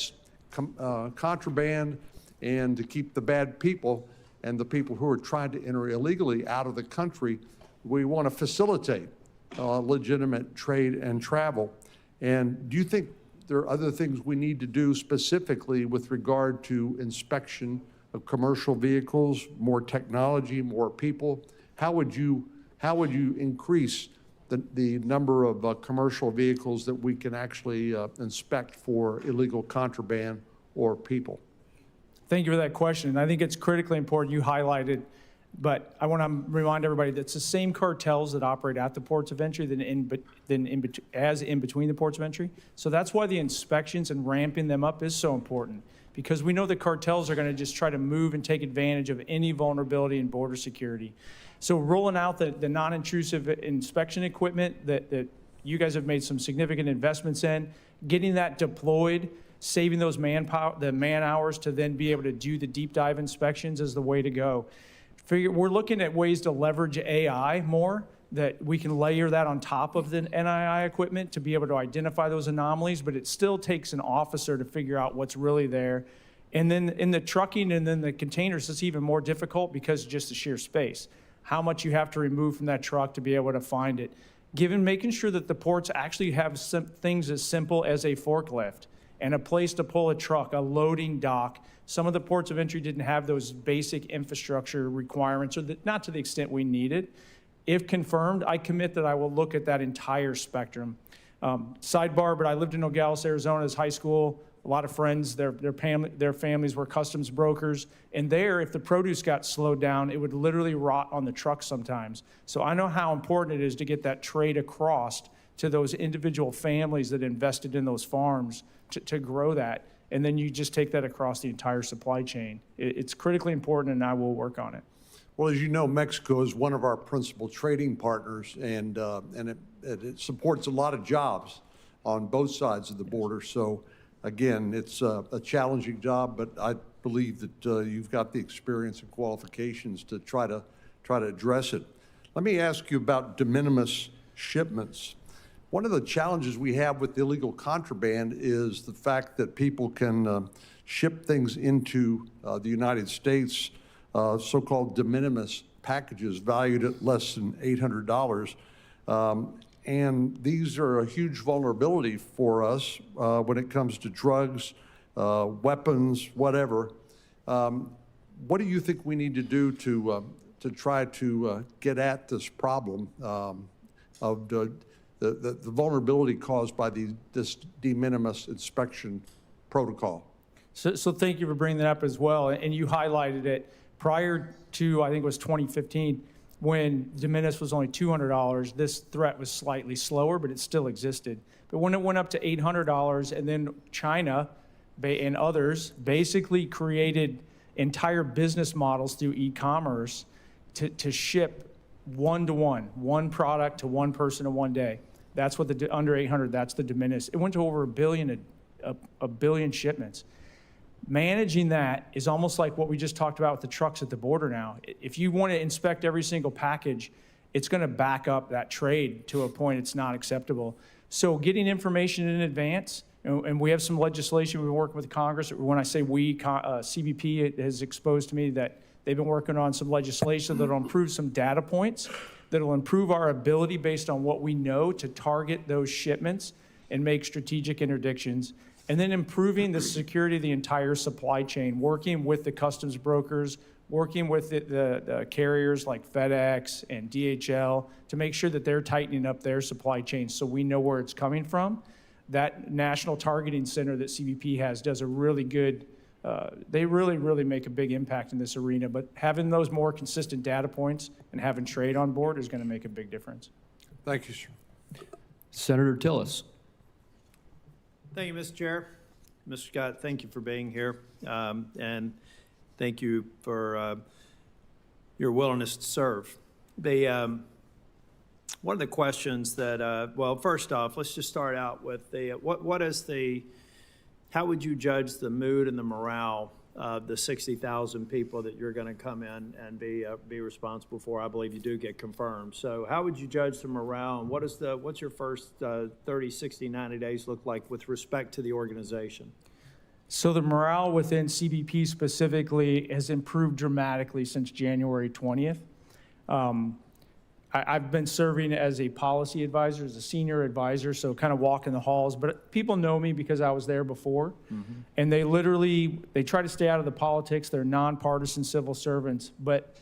Speaker 9: contraband and to keep the bad people and the people who are trying to enter illegally out of the country, we want to facilitate legitimate trade and travel. And do you think there are other things we need to do specifically with regard to inspection of commercial vehicles, more technology, more people? How would you increase the number of commercial vehicles that we can actually inspect for illegal contraband or people?
Speaker 3: Thank you for that question. I think it's critically important you highlighted, but I want to remind everybody that it's the same cartels that operate at the ports of entry in between the ports of entry. So that's why the inspections and ramping them up is so important, because we know the cartels are going to just try to move and take advantage of any vulnerability in border security. So rolling out the non-intrusive inspection equipment that you guys have made some significant investments in, getting that deployed, saving those man hours to then be able to do the deep dive inspections is the way to go. We're looking at ways to leverage AI more, that we can layer that on top of the NII equipment to be able to identify those anomalies, but it still takes an officer to figure out what's really there. And then in the trucking and then the containers, it's even more difficult because of just the sheer space. How much you have to remove from that truck to be able to find it. Making sure that the ports actually have some things as simple as a forklift and a place to pull a truck, a loading dock. Some of the ports of entry didn't have those basic infrastructure requirements, or not to the extent we needed. If confirmed, I commit that I will look at that entire spectrum. Sidebar, but I lived in Nogales, Arizona as high school. A lot of friends, their families were customs brokers. And there, if the produce got slowed down, it would literally rot on the truck sometimes. So I know how important it is to get that trade across to those individual families that invested in those farms to grow that. And then you just take that across the entire supply chain. It's critically important, and I will work on it.
Speaker 14: Well, as you know, Mexico is one of our principal trading partners, and it supports a lot of jobs on both sides of the border. So, again, it's a challenging job, but I believe that you've got the experience and qualifications to try to address it. Let me ask you about de minimis shipments. One of the challenges we have with illegal contraband is the fact that people can ship things into the United States, so-called de minimis packages valued at less than $800. And these are a huge vulnerability for us when it comes to drugs, weapons, whatever. What do you think we need to do to try to get at this problem of the vulnerability caused by this de minimis inspection protocol?
Speaker 3: So thank you for bringing that up as well. And you highlighted it prior to, I think it was 2015, when de minimis was only $200. This threat was slightly slower, but it still existed. But when it went up to $800, and then China and others basically created entire business models through e-commerce to ship one-to-one, one product to one person in one day. That's what under 800, that's the de minimis. It went to over a billion shipments. Managing that is almost like what we just talked about with the trucks at the border now. If you want to inspect every single package, it's going to back up that trade to a point it's not acceptable. So getting information in advance, and we have some legislation we've been working with Congress. When I say we, CBP has exposed to me that they've been working on some legislation that will improve some data points, that will improve our ability based on what we know to target those shipments and make strategic interdictions. And then improving the security of the entire supply chain, working with the customs brokers, working with the carriers like FedEx and DHL to make sure that they're tightening up their supply chain so we know where it's coming from. That National Targeting Center that CBP has does a really good, they really make a big impact in this arena. But having those more consistent data points and having trade on board is going to make a big difference.
Speaker 14: Thank you, sir.
Speaker 1: Senator Tillis.
Speaker 15: Thank you, Mr. Chair. Mr. Scott, thank you for being here. And thank you for your willingness to serve. One of the questions that, well, first off, let's just start out with how would you judge the mood and the morale of the 60,000 people that you're going to come in and be responsible for? I believe you do get confirmed. So how would you judge the morale, and what's your first 30, 60, 90 days look like with respect to the organization?
Speaker 3: So the morale within CBP specifically has improved dramatically since January 20th. I've been serving as a policy advisor, as a senior advisor, so kind of walking the halls. But people know me because I was there before. Mm-hmm. And they try to stay out of the politics. They're nonpartisan civil servants. But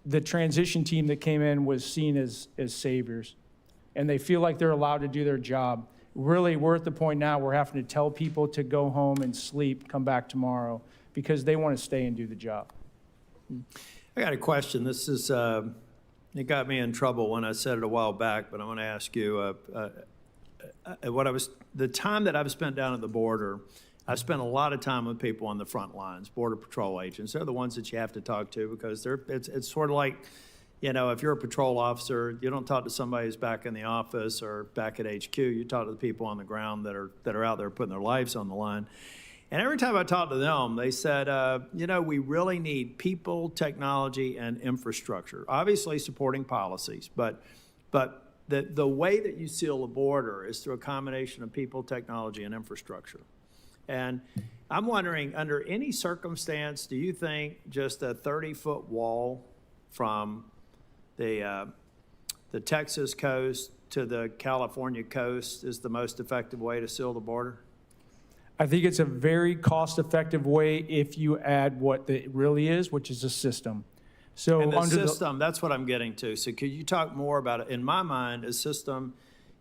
Speaker 3: the transition team that came in was seen as saviors. And they feel like they're allowed to do their job. Really, we're at the point now where we're having to tell people to go home and sleep, come back tomorrow. because they want to stay and do the job.
Speaker 15: I got a question. This is, it got me in trouble when I said it a while back, but I want to ask you, the time that I've spent down at the border, I've spent a lot of time with people on the front lines, Border Patrol agents. They're the ones that you have to talk to because it's sort of like, you know, if you're a patrol officer, you don't talk to somebody who's back in the office or back at HQ. You talk to the people on the ground that are out there putting their lives on the line. And every time I talked to them, they said, you know, we really need people, technology, and infrastructure. Obviously supporting policies, but the way that you seal the border is through a combination of people, technology, and infrastructure. And I'm wondering, under any circumstance, do you think just a 30-foot wall from the Texas coast to the California coast is the most effective way to seal the border?
Speaker 3: I think it's a very cost-effective way if you add what it really is, which is a system. So
Speaker 15: And the
Speaker 3: under
Speaker 15: system, that's what I'm getting to. So could you talk more about it? In my mind, a system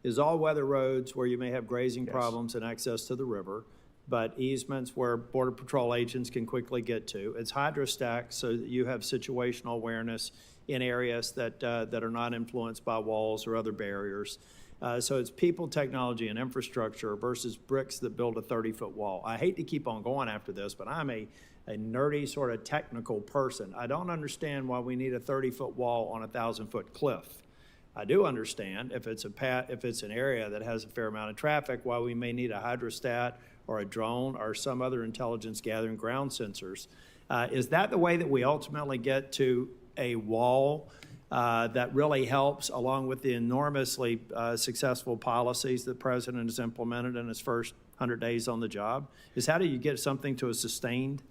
Speaker 15: is all-weather roads where you may have grazing problems and access to the river, but easements where Border Patrol agents can quickly get to. It's hydrostack so that you have situational awareness in areas that are not influenced by walls or other barriers. So it's people, technology, and infrastructure versus bricks that build a 30-foot wall. I hate to keep on going after this, but I'm a nerdy sort of technical person. I don't understand why we need a 30-foot wall on a 1,000-foot cliff. I do understand if it's an area that has a fair amount of traffic, why we may need a hydrostat or a drone or some other intelligence gathering ground sensors. Is that the way that we ultimately get to a wall that really helps, along with the enormously successful policies that the president has implemented in his first 100 days on the job? Is how do you get something to a sustainable?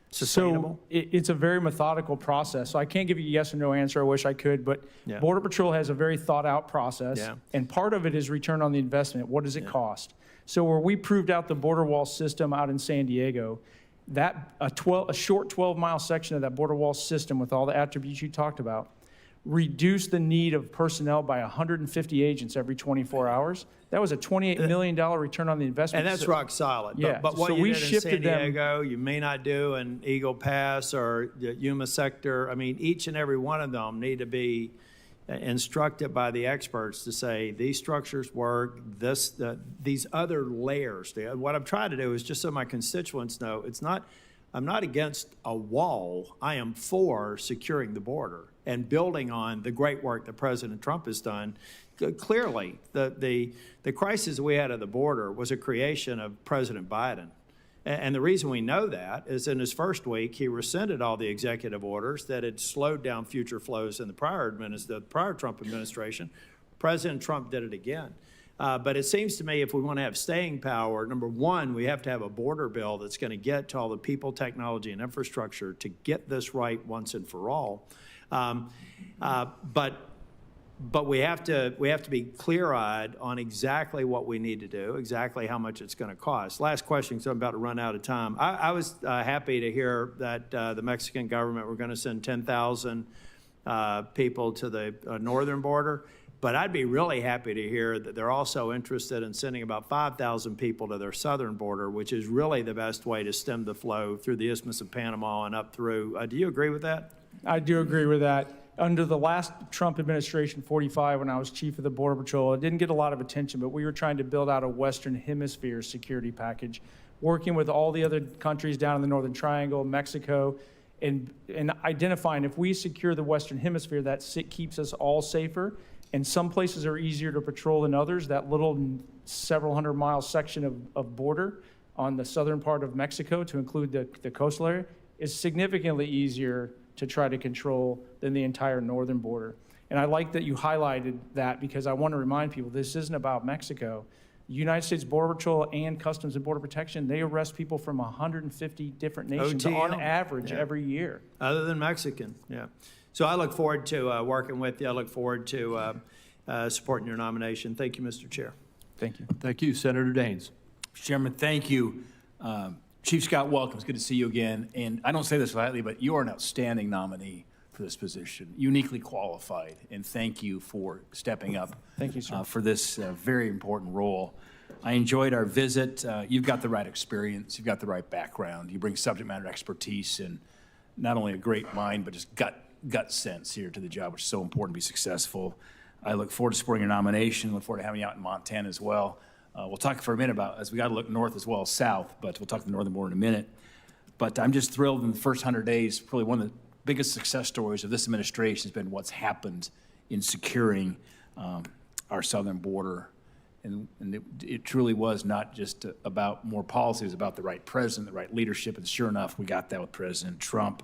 Speaker 3: So it's a very methodical process. So I can't give you a yes or no answer. I wish I could, but
Speaker 15: Yeah.
Speaker 3: Border Patrol has a very thought out process.
Speaker 15: Yeah.
Speaker 3: And part of it is return on the investment. What does it cost? So where we proved out the border wall system out in San Diego, that a short 12-mile section of that border wall system with all the attributes you talked about reduced the need of personnel by 150 agents every 24 hours. That was a $28 million return on the investment.
Speaker 15: And that's rock solid.
Speaker 3: Yeah.
Speaker 15: But what
Speaker 3: So
Speaker 15: you
Speaker 3: we
Speaker 15: did in
Speaker 3: shifted
Speaker 15: San
Speaker 3: them-
Speaker 15: Diego, you may not do in Eagle Pass or the Yuma sector. I mean, each and every one of them need to be instructed by the experts to say these structures work, these other layers. What I'm trying to do is just so my constituents know, I'm not against a wall. I am for securing the border and building on the great work that President Trump has done. Clearly, the crisis we had at the border was a creation of President Biden. And the reason we know that is in his first week, he rescinded all the executive orders that had slowed down future flows in the prior Trump administration. President Trump did it again. But it seems to me if we want to have staying power, number one, we have to have a border bill that's going to get to all the people, technology, and infrastructure to get this right once and for all. But we have to be clear-eyed on exactly what we need to do, exactly how much it's going to cost. Last question, because I'm about to run out of time. I was happy to hear that the Mexican government were going to send 10,000 people to the northern border. But I'd be really happy to hear that they're also interested in sending about 5,000 people to their southern border, which is really the best way to stem the flow through the Isthmus of Panama and up through. Do you agree with that?
Speaker 3: I do agree with that. Under the last Trump administration, 45, when I was chief of the Border Patrol, it didn't get a lot of attention, but we were trying to build out a Western Hemisphere security package, working with all the other countries down in the Northern Triangle, Mexico, and identifying if we secure the Western Hemisphere, that keeps us all safer. And some places are easier to patrol than others. That little several hundred mile section of border on the southern part of Mexico, to include the coastal area, is significantly easier to try to control than the entire northern border. And I like that you highlighted that because I want to remind people this isn't about Mexico. United States Border Patrol and Customs and Border Protection, they arrest people from 150 different nations
Speaker 15: OTM.
Speaker 3: on average every year.
Speaker 15: Other than Mexican, yeah. So I look forward to working with you. I look forward to supporting your nomination. Thank you, Mr. Chair.
Speaker 3: Thank you.
Speaker 1: Thank you, Senator Daines.
Speaker 16: Mr. Chairman, thank you. Chief Scott, welcome. It's good to see you again. And I don't say this lightly, but you are an outstanding nominee for this position, uniquely qualified. And thank you for stepping up
Speaker 3: Thank you, sir.
Speaker 16: for this very important role. I enjoyed our visit. You've got the right experience. You've got the right background. You bring subject matter expertise and not only a great mind, but just gut sense here to the job, which is so important to be successful. I look forward to supporting your nomination. Look forward to having you out in Montana as well. We'll talk for a minute about, as we got to look north as well as south, but we'll talk the northern border in a minute. But I'm just thrilled in the first 100 days, probably one of the biggest success stories of this administration has been what's happened in securing our southern border. And it truly was not just about more policy, it was about the right president, the right leadership, and sure enough, we got that with President Trump.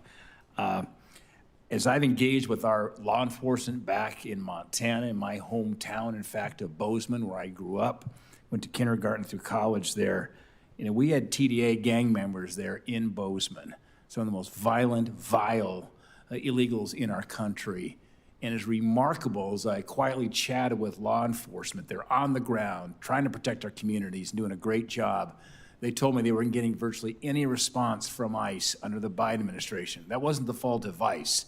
Speaker 16: As I've engaged with our law enforcement back in Montana, in my hometown, in fact, of Bozeman, where I grew up, went to kindergarten through college there, we had TDA gang members there in Bozeman, some of the most violent, vile illegals in our country. And as remarkable as I quietly chatted with law enforcement, they're on the ground, trying to protect our communities, doing a great job. They told me they weren't getting virtually any response from ICE under the Biden administration. That wasn't the fault of ICE.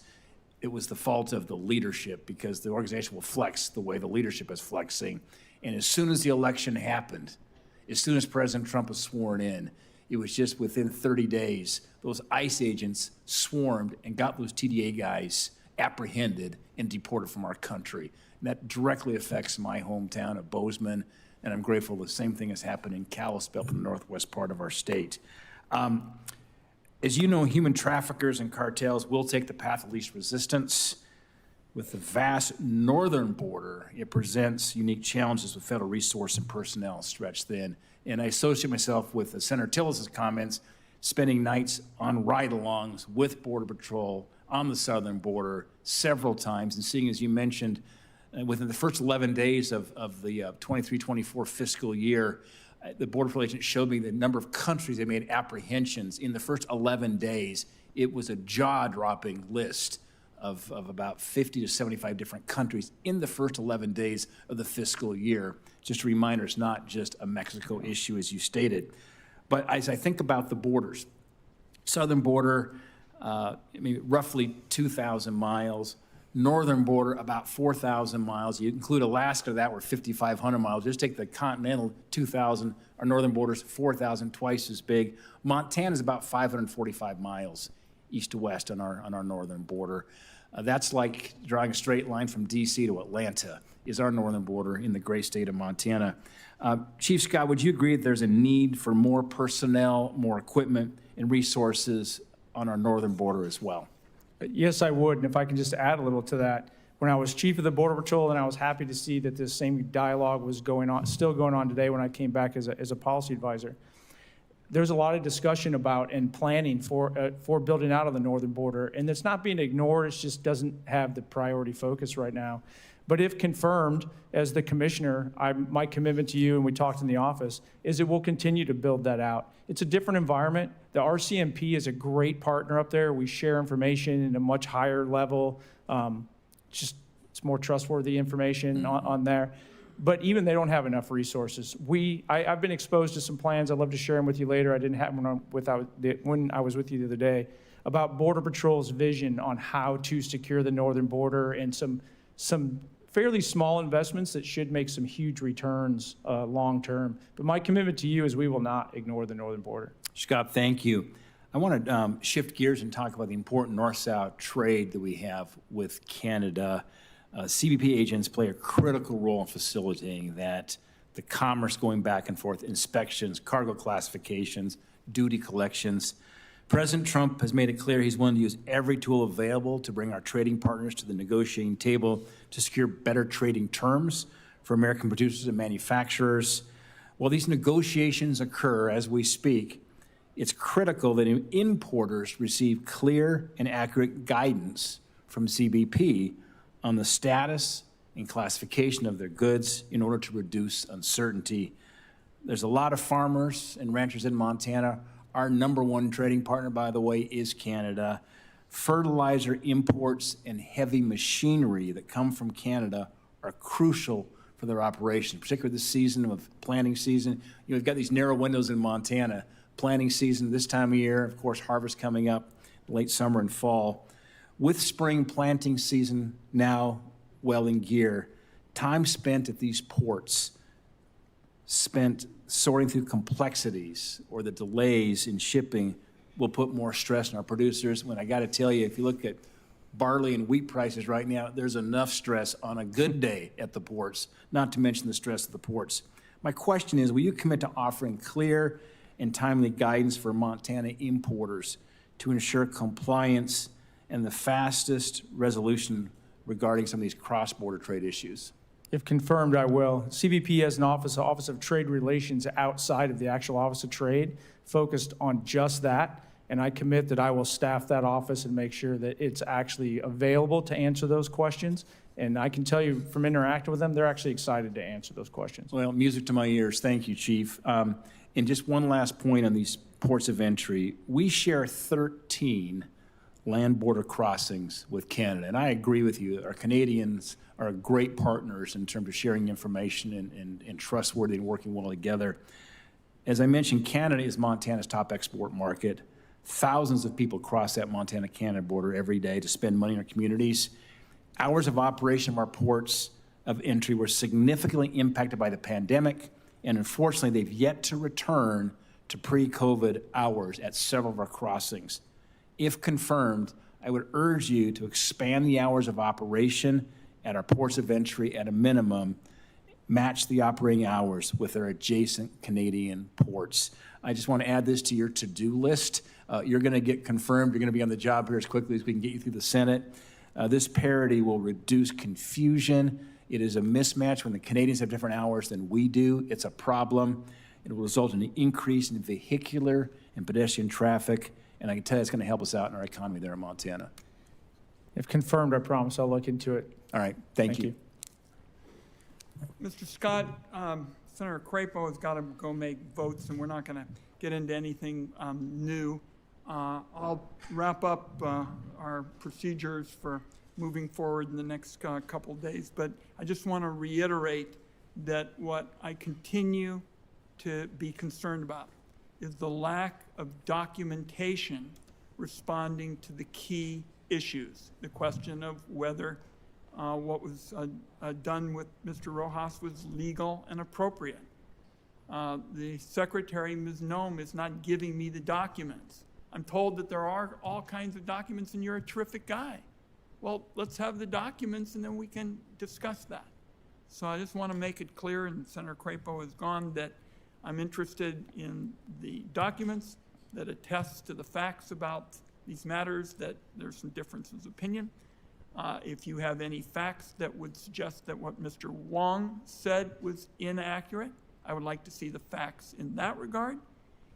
Speaker 16: It was the fault of the leadership, because the organization will flex the way the leadership is flexing. And as soon as the election happened, as soon as President Trump was sworn in, it was just within 30 days, those ICE agents swarmed and got those TDA guys apprehended and deported from our country. And that directly affects my hometown of Bozeman, and I'm grateful the same thing has happened in Kalispell, in the northwest part of our state. As you know, human traffickers and cartels will take the path of least resistance. With the vast northern border, it presents unique challenges with federal resource and personnel stretched thin. And I associate myself with Senator Tillis's comments, spending nights on ride-alongs with Border Patrol on the southern border several times, and seeing, as you mentioned, within the first 11 days of the 23-24 fiscal year, the Border Patrol agent showed me the number of countries they made apprehensions. In the first 11 days, it was a jaw-dropping list of about 50 to 75 different countries in the first 11 days of the fiscal year. Just a reminder, it's not just a Mexico issue, as you stated. But as I think about the borders, southern border, roughly 2,000 miles. Northern border, about 4,000 miles. You include Alaska, that were 5,500 miles. Just take the continental 2,000. Our northern border's 4,000, twice as big. Montana's about 545 miles east to west on our northern border. That's like drawing a straight line from D.C. to Atlanta is our northern border in the great state of Montana. Chief Scott, would you agree that there's a need for more personnel, more equipment, and resources on our northern border as well?
Speaker 3: Yes, I would, and if I can just add a little to that. When I was chief of the Border Patrol, and I was happy to see that this same dialogue was going on, still going on today when I came back as a policy advisor. There's a lot of discussion about and planning for building out of the northern border, and it's not being ignored, it just doesn't have the priority focus right now. But if confirmed as the commissioner, my commitment to you, and we talked in the office, is it will continue to build that out. It's a different environment. The RCMP is a great partner up there. We share information at a much higher level. It's more trustworthy information on there. But even they don't have enough resources. I've been exposed to some plans. I'd love to share them with you later. I didn't have them when I was with you the other day, about Border Patrol's vision on how to secure the northern border, and some fairly small investments that should make some huge returns long term. But my commitment to you is we will not ignore the northern border.
Speaker 16: Scott, thank you. I want to shift gears and talk about the important north-south trade that we have with Canada. CBP agents play a critical role in facilitating that, the commerce going back and forth, inspections, cargo classifications, duty collections. President Trump has made it clear he's willing to use every tool available to bring our trading partners to the negotiating table to secure better trading terms for American producers and manufacturers. While these negotiations occur as we speak, it's critical that importers receive clear and accurate guidance from CBP on the status and classification of their goods in order to reduce uncertainty. There's a lot of farmers and ranchers in Montana. Our number one trading partner, by the way, is Canada. Fertilizer imports and heavy machinery that come from Canada are crucial for their operations, particularly this season of planting season. We've got these narrow windows in Montana. Planting season this time of year, of course, harvest coming up, late summer and fall. With spring planting season now well in gear, time spent at these ports spent sorting through complexities or the delays in shipping will put more stress on our producers. When I got to tell you, if you look at barley and wheat prices right now, there's enough stress on a good day at the ports, not to mention the stress of the ports. My question is, will you commit to offering clear and timely guidance for Montana importers to ensure compliance and the fastest resolution regarding some of these cross-border trade issues?
Speaker 3: If confirmed, I will. CBP has an Office of Trade Relations outside of the actual Office of Trade, focused on just that. And I commit that I will staff that office and make sure that it's actually available to answer those questions. And I can tell you from interacting with them, they're actually excited to answer those questions.
Speaker 16: Well, music to my ears. Thank you, Chief. And just one last point on these ports of entry. We share 13 land border crossings with Canada. And I agree with you. Our Canadians are great partners in terms of sharing information and trustworthy and working well together. As I mentioned, Canada is Montana's top export market. Thousands of people cross that Montana-Canada border every day to spend money in our communities. Hours of operation of our ports of entry were significantly impacted by the pandemic, and unfortunately, they've yet to return to pre-COVID hours at several of our crossings. If confirmed, I would urge you to expand the hours of operation at our ports of entry at a minimum, match the operating hours with our adjacent Canadian ports. I just want to add this to your to-do list. You're going to get confirmed. You're going to be on the job here as quickly as we can get you through the Senate. This parity will reduce confusion. It is a mismatch when the Canadians have different hours than we do. It's a problem. It will result in an increase in vehicular and pedestrian traffic, and I can tell you it's going to help us out in our economy there in Montana.
Speaker 3: If confirmed, I promise I'll look into it.
Speaker 16: All right, thank you.
Speaker 2: Mr. Scott, Senator Crapo has got to go make votes, and we're not going to get into anything new. I'll wrap up our procedures for moving forward in the next couple of days, but I just want to reiterate that what I continue to be concerned about is the lack of documentation responding to the key issues. The question of whether what was done with Mr. Rojas was legal and appropriate. The Secretary, Ms. Noem, is not giving me the documents. I'm told that there are all kinds of documents and you're a terrific guy. Well, let's have the documents and then we can discuss that. So I just want to make it clear, and Senator Crapo is gone, that I'm interested in the documents that attest to the facts about these matters, that there's some differences of opinion. If you have any facts that would suggest that what Mr. Wong said was inaccurate, I would like to see the facts in that regard.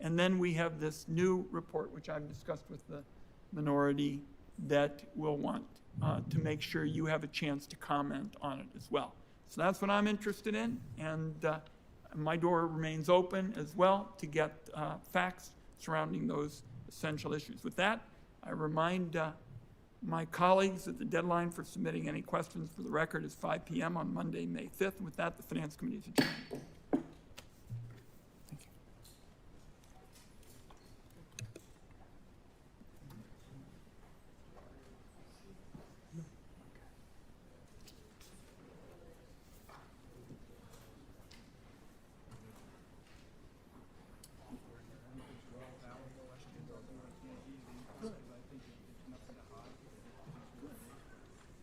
Speaker 2: And then we have this new report, which I've discussed with the minority, that we'll want to make sure you have a chance to comment on it as well. So that's what I'm interested in, and my door remains open as well to get facts surrounding those essential issues. With that, I remind my colleagues that the deadline for submitting any questions for the record is 5 p.m. on Monday, May 5th. With that, the Finance Committee is adjourned.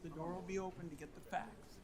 Speaker 2: The door will be open to get the facts.